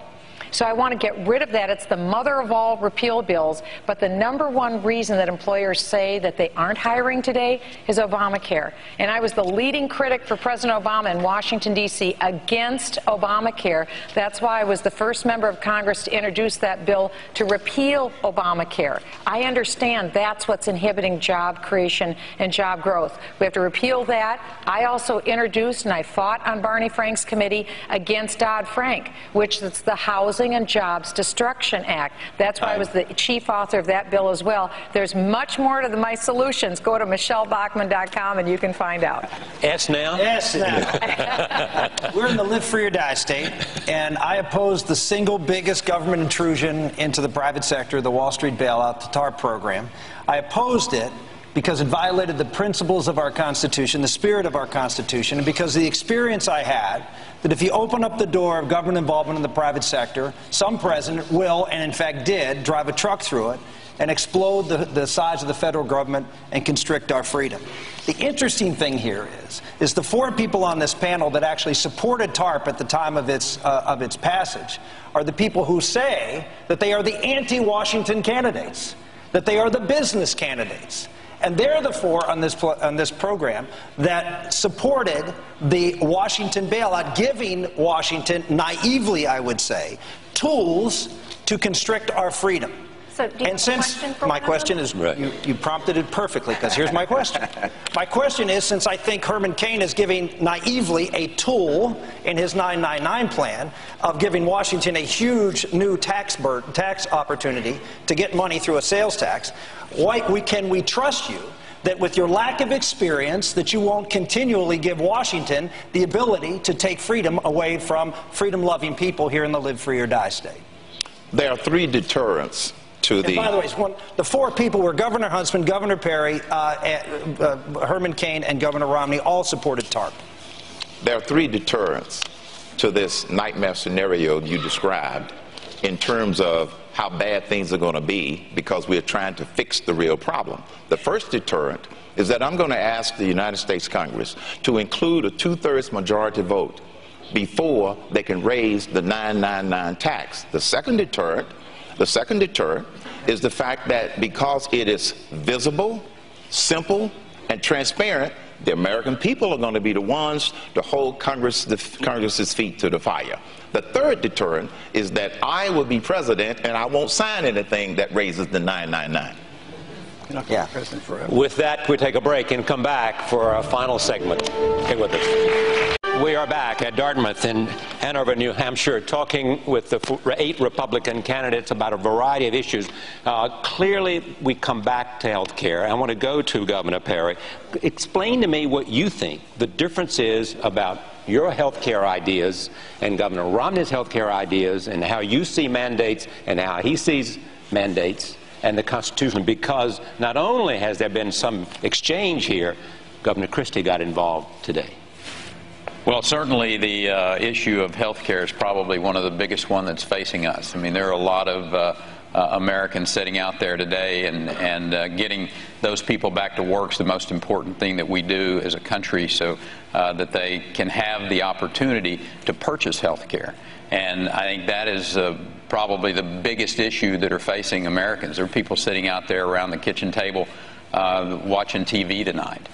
So I want to get rid of that. It's the mother of all repeal bills. But the #1 reason that employers say that they aren't hiring today is Obamacare. And I was the leading critic for President Obama in Washington, D.C. against Obamacare. That's why I was the first member of Congress to introduce that bill to repeal Obamacare. I understand that's what's inhibiting job creation and job growth. We have to repeal that. I also introduced, and I fought on Barney Frank's committee against Dodd-Frank, which is the Housing and Jobs Destruction Act. That's why I was the chief author of that bill as well. There's much more to my solutions. Go to MichelleBachmann.com and you can find out. Yes, now? Yes, now. We're in the live free or die state, and I oppose the single biggest government intrusion into the private sector, the Wall Street bailout, the TARP program. I opposed it because it violated the principles of our Constitution, the spirit of our Constitution, and because of the experience I had that if you open up the door of government involvement in the private sector, some president will, and in fact did, drive a truck through it and explode the size of the federal government and constrict our freedom. The interesting thing here is the 4 people on this panel that actually supported TARP at the time of its passage are the people who say that they are the anti-Washington candidates, that they are the business candidates. And they're the 4 on this program that supported the Washington bailout, giving Washington, naively I would say, tools to constrict our freedom. So do you have a question for my question is, you prompted it perfectly, because here's my question. My question is, since I think Herman Cain is giving naively a tool in his 999 plan of giving Washington a huge new tax opportunity to get money through a sales tax, can we trust you that with your lack of experience that you won't continually give Washington the ability to take freedom away from freedom-loving people here in the live free or die state? There are 3 deterrents to the... And by the way, the 4 people were Governor Huntsman, Governor Perry, Herman Cain, and Governor Romney all supported TARP. There are 3 deterrents to this nightmare scenario you described in terms of how bad things are going to be because we're trying to fix the real problem. The first deterrent is that I'm going to ask the United States Congress to include a 2/3 majority vote before they can raise the 999 tax. The second deterrent is the fact that because it is visible, simple, and transparent, the American people are going to be the ones to hold Congress's feet to the fire. The third deterrent is that I will be president and I won't sign anything that raises the 999. Yeah. With that, we take a break and come back for our final segment. Stay with us. We are back at Dartmouth in Hanover, New Hampshire, talking with the 8 Republican candidates about a variety of issues. Clearly, we come back to health care. I want to go to Governor Perry. Explain to me what you think the difference is about your health care ideas and Governor Romney's health care ideas and how you see mandates and how he sees mandates and the Constitution, because not only has there been some exchange here, Governor Christie got involved today. Well, certainly the issue of health care is probably one of the biggest one that's facing us. I mean, there are a lot of Americans sitting out there today, and getting those people back to work is the most important thing that we do as a country, so that they can have the opportunity to purchase health care. And I think that is probably the biggest issue that are facing Americans. There are people sitting out there around the kitchen table watching TV tonight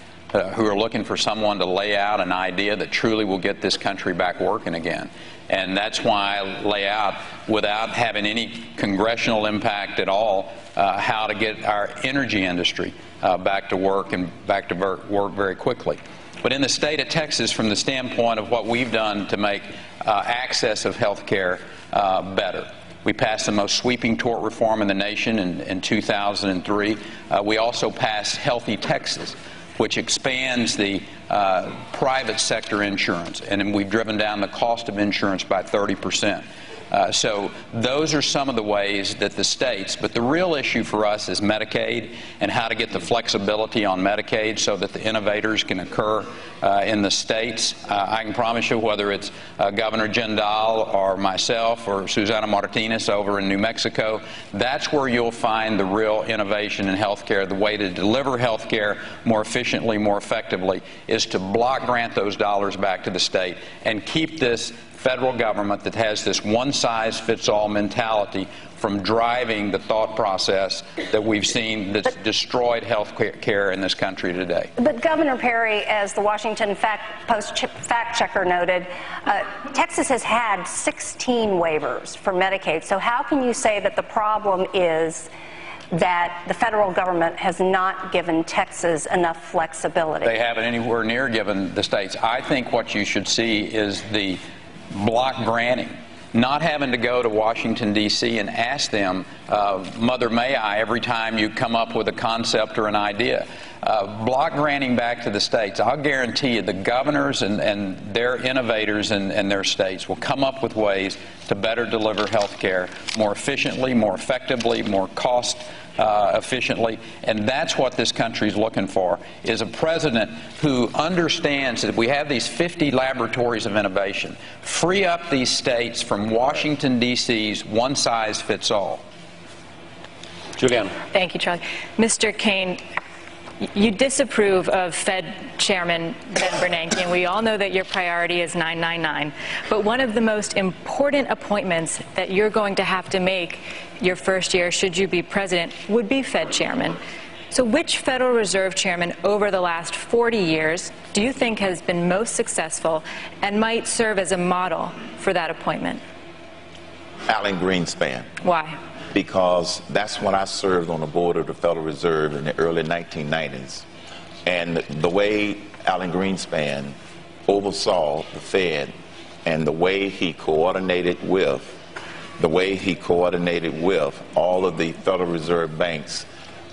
who are looking for someone to lay out an idea that truly will get this country back working again. And that's why I lay out, without having any congressional impact at all, how to get our energy industry back to work and back to work very quickly. But in the state of Texas, from the standpoint of what we've done to make access of health care better, we passed the most sweeping tort reform in the nation in 2003. We also passed Healthy Texas, which expands the private sector insurance, and we've driven down the cost of insurance by 30%. So those are some of the ways that the states, but the real issue for us is Medicaid and how to get the flexibility on Medicaid so that the innovators can occur in the states. I can promise you, whether it's Governor Jindal or myself or Susana Martinez over in New Mexico, that's where you'll find the real innovation in health care. The way to deliver health care more efficiently, more effectively, is to block grant those dollars back to the state and keep this federal government that has this one-size-fits-all mentality from driving the thought process that we've seen that's destroyed health care in this country today. But Governor Perry, as the Washington Post fact checker noted, Texas has had 16 waivers for Medicaid. So how can you say that the problem is that the federal government has not given Texas enough flexibility? They haven't anywhere near given the states. I think what you should see is the block granting, not having to go to Washington, D.C. and ask them, Mother may I, every time you come up with a concept or an idea. Block granting back to the states. I'll guarantee you the governors and their innovators in their states will come up with ways to better deliver health care more efficiently, more effectively, more cost efficiently, and that's what this country's looking for, is a president who understands that we have these 50 laboratories of innovation. Free up these states from Washington, D.C.'s one-size-fits-all. Juliana. Thank you, Charlie. Mr. Kaine, you disapprove of Fed Chairman Ben Bernanke, and we all know that your priority is 999. But one of the most important appointments that you're going to have to make your first year, should you be president, would be Fed Chairman. So which Federal Reserve Chairman over the last 40 years do you think has been most successful and might serve as a model for that appointment? Alan Greenspan. Why? Because that's when I served on the board of the Federal Reserve in the early 1990s. And the way Alan Greenspan oversaw the Fed and the way he coordinated with all of the Federal Reserve banks,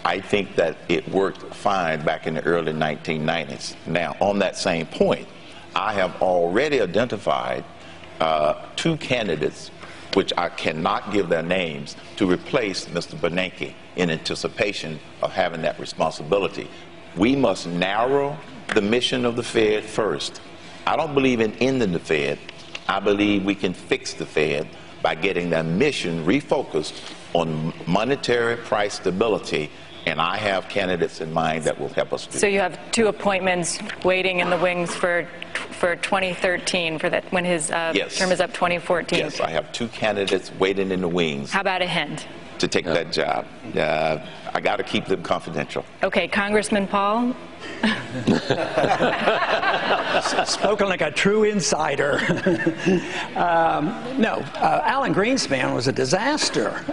I think that it worked fine back in the early 1990s. Now, on that same point, I have already identified two candidates, which I cannot give their names, to replace Mr. Bernanke in anticipation of having that responsibility. We must narrow the mission of the Fed first. I don't believe in ending the Fed. I believe we can fix the Fed by getting their mission refocused on monetary price stability, and I have candidates in mind that will help us do that. So you have two appointments waiting in the wings for 2013, for that, when his term is up 2014. Yes, I have two candidates waiting in the wings. How about a hint? To take that job. I got to keep them confidential. Okay, Congressman Paul. Spoken like a true insider. No, Alan Greenspan was a disaster.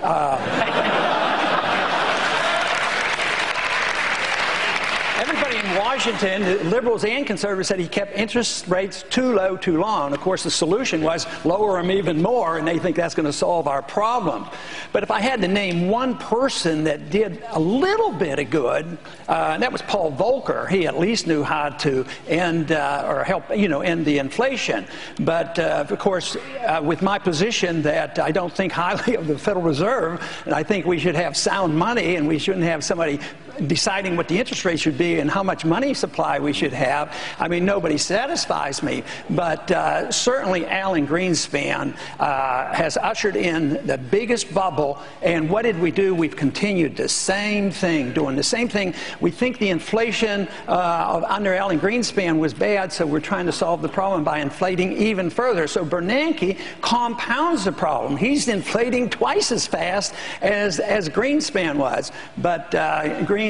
Everybody in Washington, liberals and conservatives, said he kept interest rates too low too long. Of course, the solution was lower them even more, and they think that's going to solve our problem. But if I had to name one person that did a little bit of good, and that was Paul Volcker. He at least knew how to end or help, end the inflation. But of course, with my position that I don't think highly of the Federal Reserve, and I think we should have sound money, and we shouldn't have somebody deciding what the interest rate should be and how much money supply we should have. I mean, nobody satisfies me. But certainly Alan Greenspan has ushered in the biggest bubble. And what did we do? We've continued the same thing, doing the same thing. We think the inflation under Alan Greenspan was bad, so we're trying to solve the problem by inflating even further. So Bernanke compounds the problem. He's inflating twice as fast as Greenspan was. But Greenspan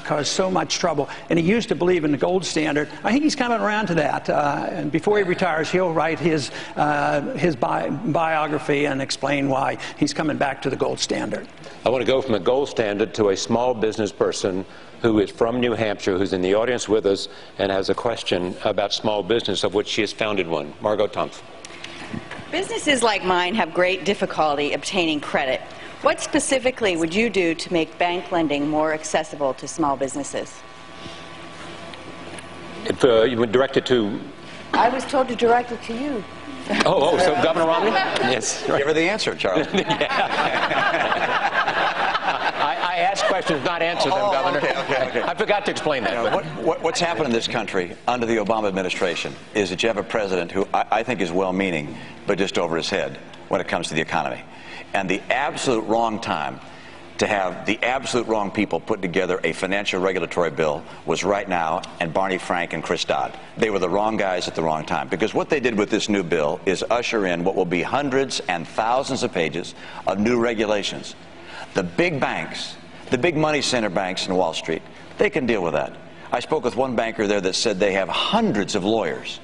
caused so much trouble, and he used to believe in the gold standard. I think he's coming around to that, and before he retires, he'll write his biography and explain why he's coming back to the gold standard. I want to go from a gold standard to a small business person who is from New Hampshire, who's in the audience with us and has a question about small business, of which she has founded one. Margot Thompson. Businesses like mine have great difficulty obtaining credit. What specifically would you do to make bank lending more accessible to small businesses? If you would direct it to... I was told to direct it to you. So Governor Romney? Yes. Give her the answer, Charlie. I ask questions, not answer them, Governor. Okay. I forgot to explain that. What's happened in this country under the Obama administration is that you have a president who I think is well-meaning, but just over his head when it comes to the economy. And the absolute wrong time to have the absolute wrong people put together a financial regulatory bill was right now, and Barney Frank and Chris Dodd. They were the wrong guys at the wrong time, because what they did with this new bill is usher in what will be hundreds and thousands of pages of new regulations. The big banks, the big money center banks in Wall Street, they can deal with that. I spoke with one banker there that said they have hundreds of lawyers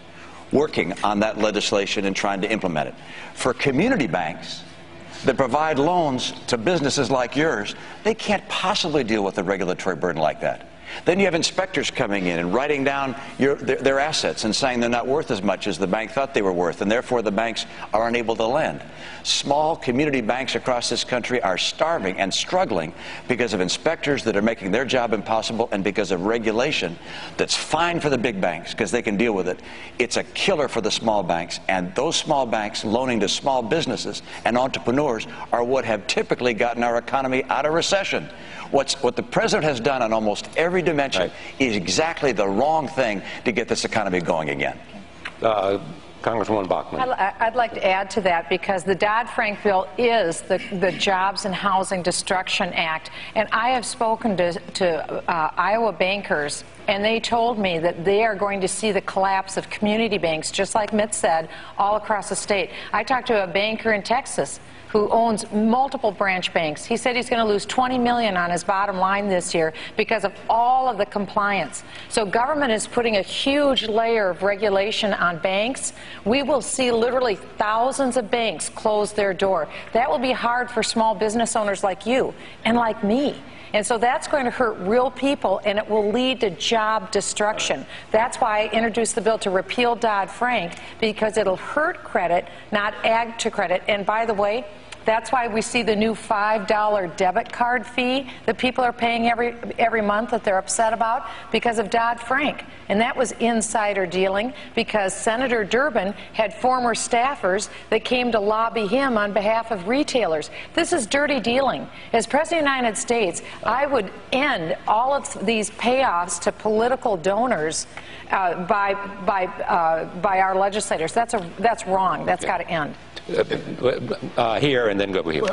working on that legislation and trying to implement it. For community banks that provide loans to businesses like yours, they can't possibly deal with a regulatory burden like that. Then you have inspectors coming in and writing down their assets and saying they're not worth as much as the bank thought they were worth, and therefore the banks are unable to lend. Small community banks across this country are starving and struggling because of inspectors that are making their job impossible and because of regulation that's fine for the big banks because they can deal with it. It's a killer for the small banks, and those small banks loaning to small businesses and entrepreneurs are what have typically gotten our economy out of recession. What the president has done on almost every dimension is exactly the wrong thing to get this economy going again. Congresswoman Bachmann. I'd like to add to that, because the Dodd-Frank bill is the Jobs and Housing Destruction Act. And I have spoken to Iowa bankers, and they told me that they are going to see the collapse of community banks, just like Mitt said, all across the state. I talked to a banker in Texas who owns multiple branch banks. He said he's going to lose $20 million on his bottom line this year because of all of the compliance. So government is putting a huge layer of regulation on banks. We will see literally thousands of banks close their door. That will be hard for small business owners like you and like me. And so that's going to hurt real people, and it will lead to job destruction. That's why I introduced the bill to repeal Dodd-Frank, because it'll hurt credit, not add to credit. And by the way, that's why we see the new $5 debit card fee that people are paying every month that they're upset about because of Dodd-Frank. And that was insider dealing, because Senator Durbin had former staffers that came to lobby him on behalf of retailers. This is dirty dealing. As President of the United States, I would end all of these payoffs to political donors by our legislators. That's wrong. That's got to end. Here and then go over here.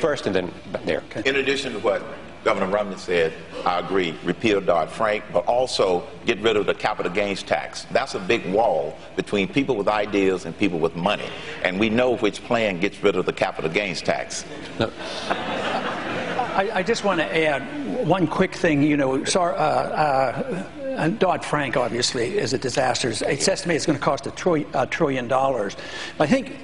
First and then there. In addition to what Governor Romney said, I agree, repeal Dodd-Frank, but also get rid of the capital gains tax. That's a big wall between people with ideas and people with money. And we know which plan gets rid of the capital gains tax. No. I just want to add one quick thing. You know, Dodd-Frank obviously is a disaster. It's estimated it's going to cost $1 trillion. I think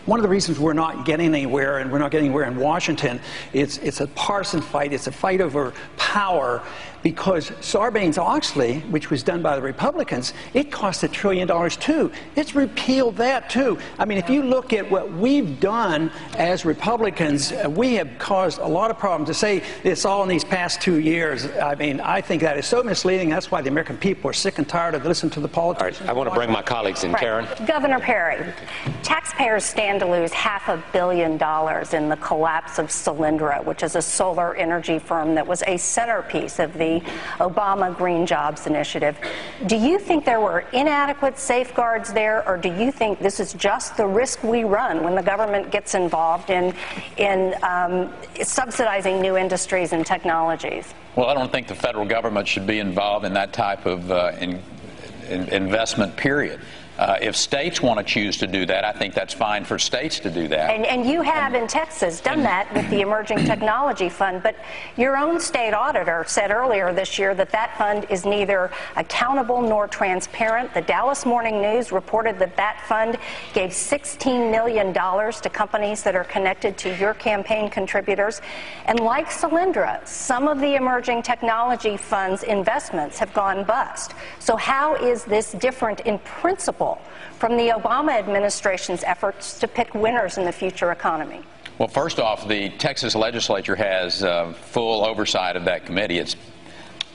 one of the reasons we're not getting anywhere, and we're not getting anywhere in Washington, it's a partisan fight. It's a fight over power, because Sarbanes-Oxley, which was done by the Republicans, it cost $1 trillion too. It's repealed that too. I mean, if you look at what we've done as Republicans, we have caused a lot of problems. To say it's all in these past 2 years, I mean, I think that is so misleading. That's why the American people are sick and tired of listening to the politicians. All right, I want to bring my colleagues in. Karen? Governor Perry, taxpayers stand to lose $500 million in the collapse of Solyndra, which is a solar energy firm that was a centerpiece of the Obama Green Jobs Initiative. Do you think there were inadequate safeguards there, or do you think this is just the risk we run when the government gets involved in subsidizing new industries and technologies? Well, I don't think the federal government should be involved in that type of investment, period. If states want to choose to do that, I think that's fine for states to do that. And you have in Texas done that with the Emerging Technology Fund, but your own state auditor said earlier this year that that fund is neither accountable nor transparent. The Dallas Morning News reported that that fund gave $16 million to companies that are connected to your campaign contributors. And like Solyndra, some of the Emerging Technology Fund's investments have gone bust. So how is this different in principle from the Obama administration's efforts to pick winners in the future economy? Well, first off, the Texas legislature has full oversight of that committee. It's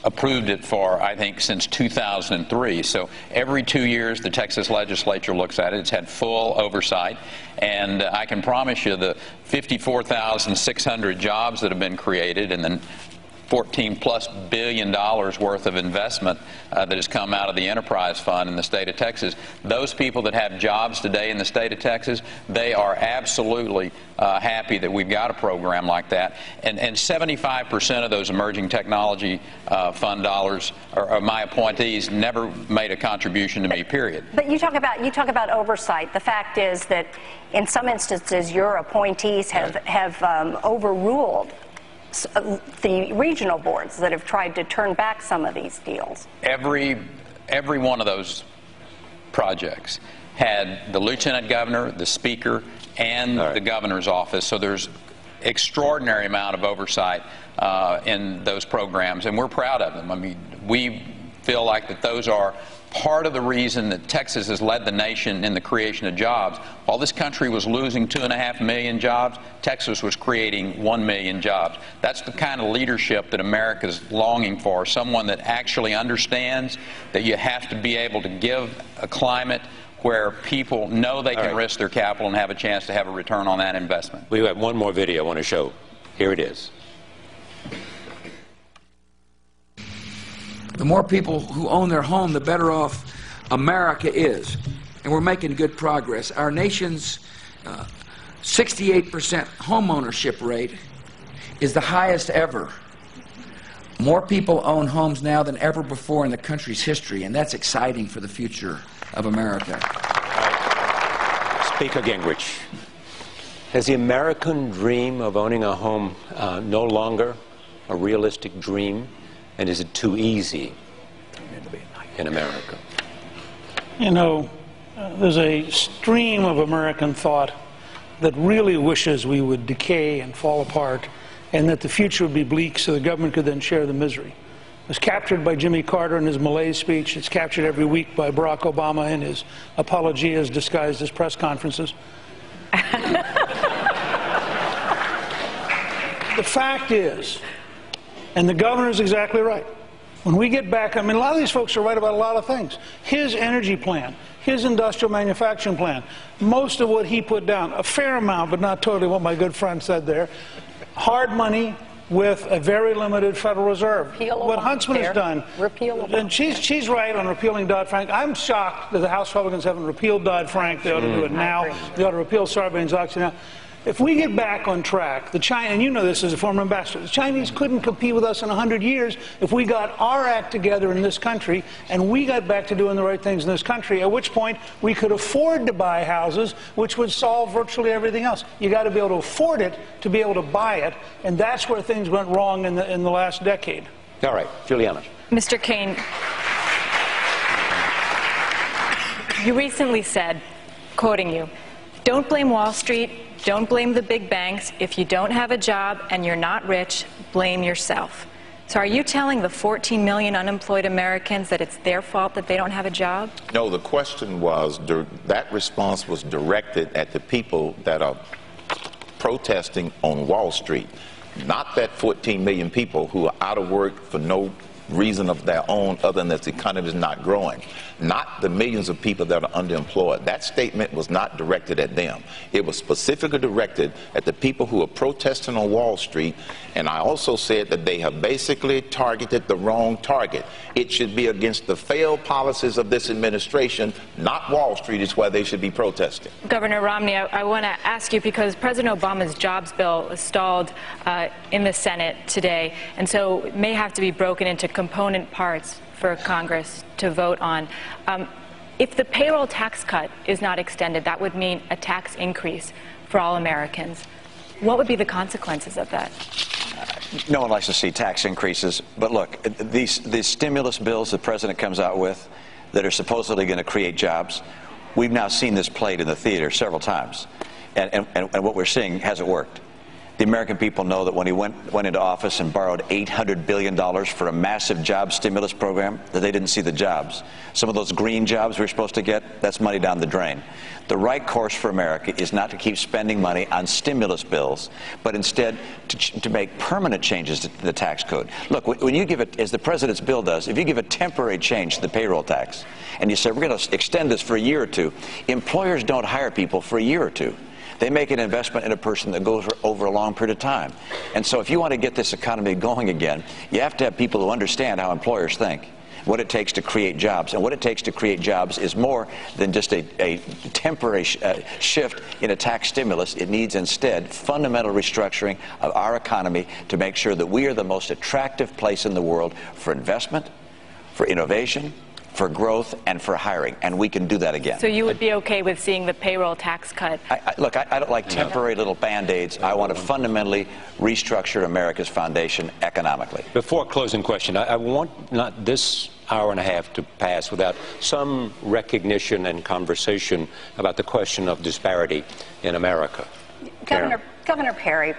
approved it for, I think, since 2003. So every 2 years, the Texas legislature looks at it. It's had full oversight. And I can promise you the 54,600 jobs that have been created and then $14+ billion worth of investment that has come out of the enterprise fund in the state of Texas. Those people that have jobs today in the state of Texas, they are absolutely happy that we've got a program like that. And 75% of those emerging technology fund dollars, or my appointees, never made a contribution to me, period. But you talk about oversight. The fact is that in some instances your appointees have overruled the regional boards that have tried to turn back some of these deals. Every one of those projects had the lieutenant governor, the speaker, and the governor's office. So there's extraordinary amount of oversight in those programs, and we're proud of them. I mean, we feel like that those are part of the reason that Texas has led the nation in the creation of jobs. While this country was losing 2.5 million jobs, Texas was creating 1 million jobs. That's the kind of leadership that America's longing for, someone that actually understands that you have to be able to give a climate where people know they can risk their capital and have a chance to have a return on that investment. We have one more video I want to show. Here it is. The more people who own their home, the better off America is. And we're making good progress. Our nation's 68% home ownership rate is the highest ever. More people own homes now than ever before in the country's history, and that's exciting for the future of America. Speaker Gingrich, has the American dream of owning a home no longer a realistic dream? And is it too easy in America? You know, there's a stream of American thought that really wishes we would decay and fall apart and that the future would be bleak so the government could then share the misery. It was captured by Jimmy Carter in his Malaise speech. It's captured every week by Barack Obama in his apologias disguised as press conferences. The fact is, and the governor's exactly right, when we get back, I mean, a lot of these folks are right about a lot of things. His energy plan, his industrial manufacturing plan, most of what he put down, a fair amount, but not totally what my good friend said there, hard money with a very limited Federal Reserve. What Huntsman has done, and she's right on repealing Dodd-Frank. I'm shocked that the House Republicans haven't repealed Dodd-Frank. They ought to do it now. They ought to repeal Sarbanes-Oxley now. If we get back on track, the China, and you know this as a former ambassador, the Chinese couldn't compete with us in 100 years if we got our act together in this country and we got back to doing the right things in this country, at which point we could afford to buy houses, which would solve virtually everything else. You got to be able to afford it to be able to buy it, and that's where things went wrong in the last decade. All right, Juliana. Mr. Kaine, you recently said, quoting you, "Don't blame Wall Street. Don't blame the big banks. If you don't have a job and you're not rich, blame yourself." So are you telling the 14 million unemployed Americans that it's their fault that they don't have a job? No, the question was, that response was directed at the people that are protesting on Wall Street, not that 14 million people who are out of work for no reason of their own other than that the economy is not growing, not the millions of people that are underemployed. That statement was not directed at them. It was specifically directed at the people who are protesting on Wall Street, and I also said that they have basically targeted the wrong target. It should be against the failed policies of this administration, not Wall Street is why they should be protesting. Governor Romney, I want to ask you, because President Obama's jobs bill stalled in the Senate today, and so it may have to be broken into component parts for Congress to vote on. If the payroll tax cut is not extended, that would mean a tax increase for all Americans. What would be the consequences of that? No one likes to see tax increases, but look, these stimulus bills the president comes out with that are supposedly going to create jobs, we've now seen this played in the theater several times, and what we're seeing hasn't worked. The American people know that when he went into office and borrowed $800 billion for a massive job stimulus program, that they didn't see the jobs. Some of those green jobs we were supposed to get, that's money down the drain. The right course for America is not to keep spending money on stimulus bills, but instead to make permanent changes to the tax code. Look, when you give it, as the president's bill does, if you give a temporary change to the payroll tax, and you say we're going to extend this for a year or two, employers don't hire people for a year or two. They make an investment in a person that goes over a long period of time. And so if you want to get this economy going again, you have to have people who understand how employers think, what it takes to create jobs. And what it takes to create jobs is more than just a temporary shift in a tax stimulus. It needs instead fundamental restructuring of our economy to make sure that we are the most attractive place in the world for investment, for innovation, for growth, and for hiring, and we can do that again. So you would be okay with seeing the payroll tax cut? Look, I don't like temporary little Band-Aids. I want to fundamentally restructure America's foundation economically. Before closing question, I want not this hour and a half to pass without some recognition and conversation about the question of disparity in America. Governor Perry,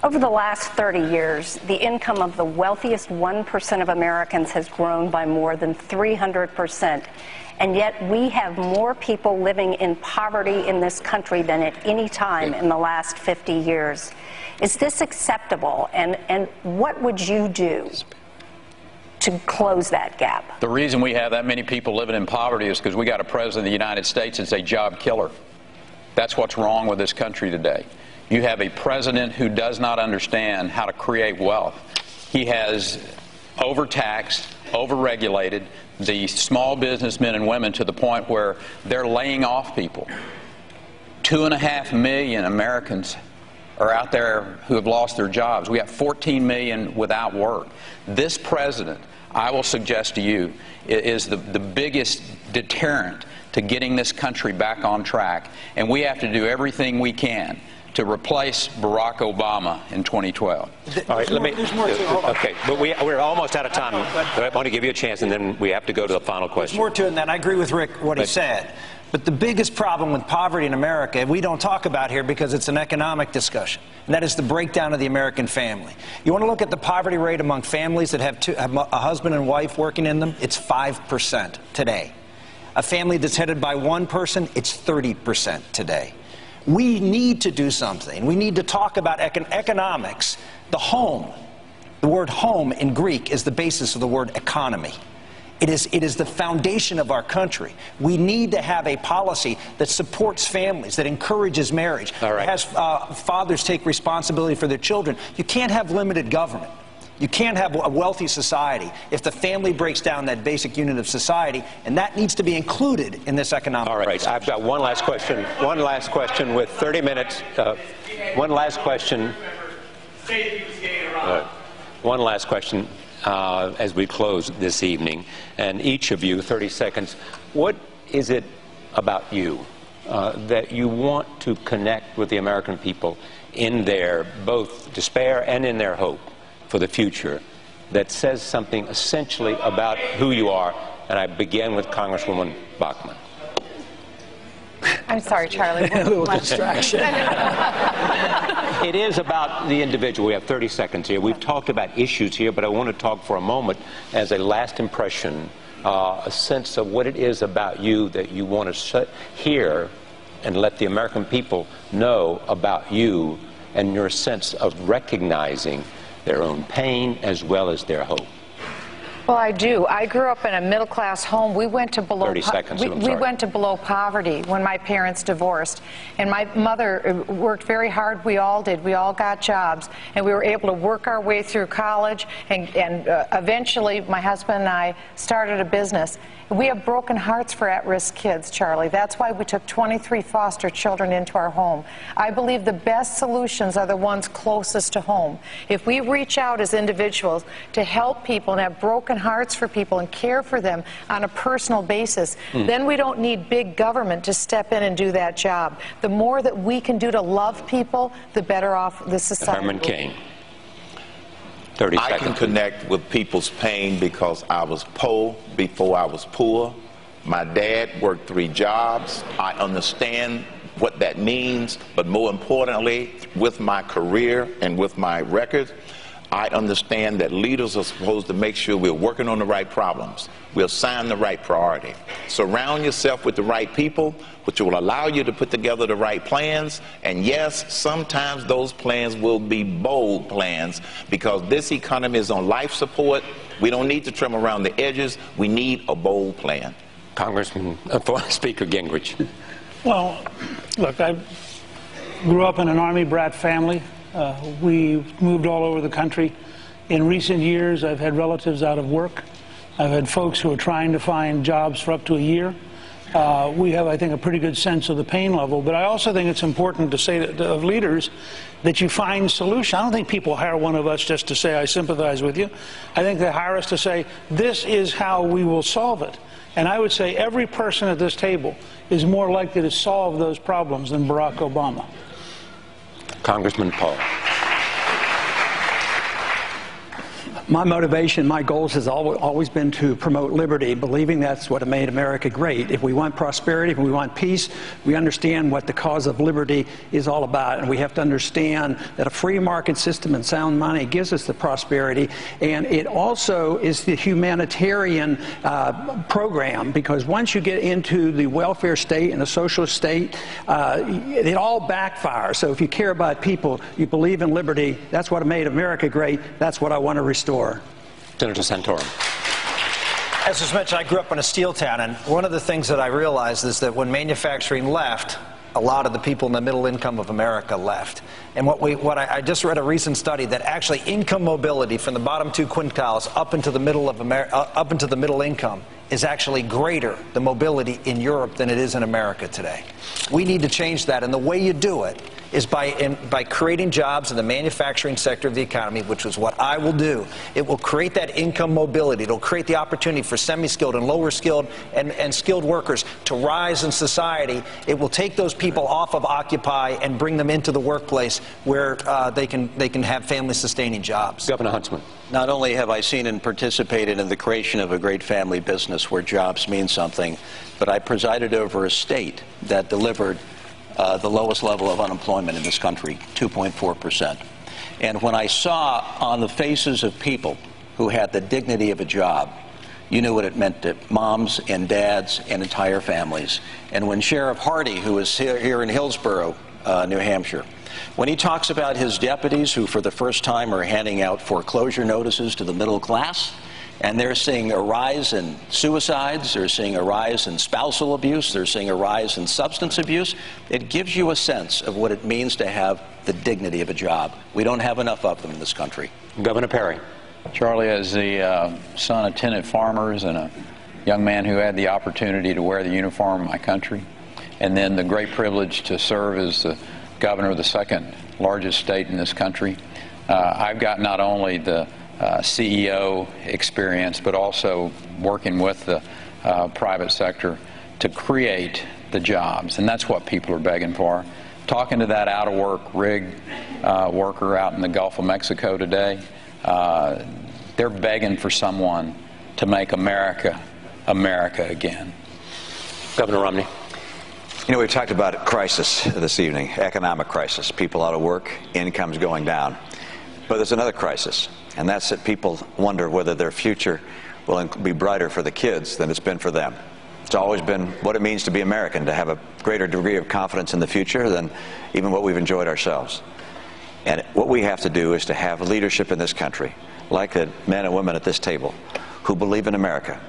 Over the last 30 years, the income of the wealthiest 1% of Americans has grown by more than 300%. And yet we have more people living in poverty in this country than at any time in the last 50 years. Is this acceptable? And what would you do to close that gap? The reason we have that many people living in poverty is because we got a president of the United States that's a job killer. That's what's wrong with this country today. You have a president who does not understand how to create wealth. He has overtaxed, overregulated the small businessmen and women to the point where they're laying off people. 2.5 million Americans are out there who have lost their jobs. We have 14 million without work. This president, I will suggest to you, is the biggest deterrent to getting this country back on track. And we have to do everything we can to replace Barack Obama in 2012. All right, okay, but we're almost out of time. I want to give you a chance, and then we have to go to the final question. There's more to it than that. I agree with Rick, what he said. But the biggest problem with poverty in America, we don't talk about here because it's an economic discussion, and that is the breakdown of the American family. You want to look at the poverty rate among families that have a husband and wife working in them? It's 5% today. A family that's headed by one person, it's 30% today. We need to do something. We need to talk about economics. The home, the word home in Greek is the basis of the word economy. It is the foundation of our country. We need to have a policy that supports families, that encourages marriage, that has fathers take responsibility for their children. You can't have limited government. You can't have a wealthy society if the family breaks down that basic unit of society, and that needs to be included in this economic. All right, I've got one last question. One last question with 30 minutes. One last question. One last question as we close this evening, and each of you, 30 seconds. What is it about you that you want to connect with the American people in their both despair and in their hope for the future that says something essentially about who you are? And I begin with Congresswoman Bachmann. I'm sorry, Charlie. A little distraction. It is about the individual. We have 30 seconds here. We've talked about issues here, but I want to talk for a moment as a last impression, a sense of what it is about you that you want to hear and let the American people know about you and your sense of recognizing their own pain as well as their hope. Well, I do. I grew up in a middle-class home. We went to below 30 seconds. we went to below poverty when my parents divorced. And my mother worked very hard. We all did. We all got jobs. And we were able to work our way through college. And eventually, my husband and I started a business. We have broken hearts for at-risk kids, Charlie. That's why we took 23 foster children into our home. I believe the best solutions are the ones closest to home. If we reach out as individuals to help people and have broken hearts for people and care for them on a personal basis, then we don't need big government to step in and do that job. The more that we can do to love people, the better off the society. Herman Cain. 30 seconds. I can connect with people's pain because I was poor before I was poor. My dad worked 3 jobs. I understand what that means, but more importantly, with my career and with my record, I understand that leaders are supposed to make sure we're working on the right problems. We assign the right priority. Surround yourself with the right people, which will allow you to put together the right plans. And yes, sometimes those plans will be bold plans because this economy is on life support. We don't need to trim around the edges. We need a bold plan. Congressman, Speaker Gingrich. Well, look, I grew up in an Army brat family. We moved all over the country. In recent years, I've had relatives out of work. I've had folks who are trying to find jobs for up to a year. We have, I think, a pretty good sense of the pain level. But I also think it's important to say of leaders that you find solutions. I don't think people hire one of us just to say, I sympathize with you. I think they hire us to say, this is how we will solve it. And I would say every person at this table is more likely to solve those problems than Barack Obama. Congressman Paul. My motivation, my goals has always been to promote liberty, believing that's what made America great. If we want prosperity, if we want peace, we understand what the cause of liberty is all about. And we have to understand that a free market system and sound money gives us the prosperity. And it also is the humanitarian program, because once you get into the welfare state and the socialist state, it all backfires. So if you care about people, you believe in liberty, that's what made America great, that's what I want to restore. Senator Santorum. As was mentioned, I grew up in a steel town, and one of the things that I realized is that when manufacturing left, a lot of the people in the middle income of America left. And I just read a recent study that actually income mobility from the bottom 2 quintiles up into the middle of up into the middle income is actually greater, the mobility in Europe, than it is in America today. We need to change that, and the way you do it is by creating jobs in the manufacturing sector of the economy, which is what I will do. It will create that income mobility. It will create the opportunity for semi-skilled and lower skilled and skilled workers to rise in society. It will take those people off of Occupy and bring them into the workplace where they can have family-sustaining jobs. Governor Huntsman. Not only have I seen and participated in the creation of a great family business where jobs mean something, but I presided over a state that delivered the lowest level of unemployment in this country, 2.4%. And when I saw on the faces of people who had the dignity of a job, you knew what it meant to moms and dads and entire families. And when Sheriff Hardy, who is here in Hillsborough, New Hampshire, when he talks about his deputies who for the first time are handing out foreclosure notices to the middle class, and they're seeing a rise in suicides, they're seeing a rise in spousal abuse, they're seeing a rise in substance abuse, it gives you a sense of what it means to have the dignity of a job. We don't have enough of them in this country. Governor Perry. Charlie, as the son of tenant farmers and a young man who had the opportunity to wear the uniform of my country, and then the great privilege to serve as the governor of the second largest state in this country, I've got not only the CEO experience, but also working with the private sector to create the jobs. And that's what people are begging for. Talking to that out-of-work rig worker out in the Gulf of Mexico today, they're begging for someone to make America, America again. Governor Romney. You know, we've talked about crisis this evening, economic crisis, people out of work, incomes going down. But there's another crisis, and that's that people wonder whether their future will be brighter for the kids than it's been for them. It's always been what it means to be American, to have a greater degree of confidence in the future than even what we've enjoyed ourselves. And what we have to do is to have leadership in this country, like the men and women at this table, who believe in America.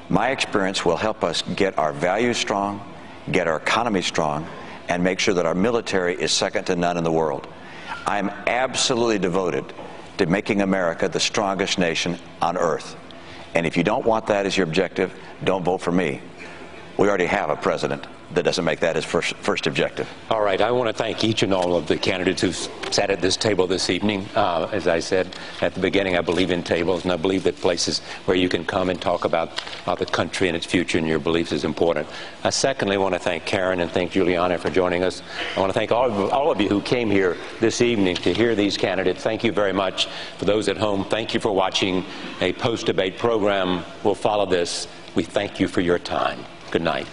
My experience will help us get our values strong, get our economy strong, and make sure that our military is second to none in the world. I'm absolutely devoted to making America the strongest nation on earth. And if you don't want that as your objective, don't vote for me. We already have a president that doesn't make that his first objective. All right, I want to thank each and all of the candidates who've sat at this table this evening. As I said at the beginning, I believe in tables, and I believe that places where you can come and talk about the country and its future and your beliefs is important. I secondly want to thank Karen and thank Juliana for joining us. I want to thank all of you who came here this evening to hear these candidates. Thank you very much. For those at home, thank you for watching. A post-debate program will follow this. We thank you for your time. Good night.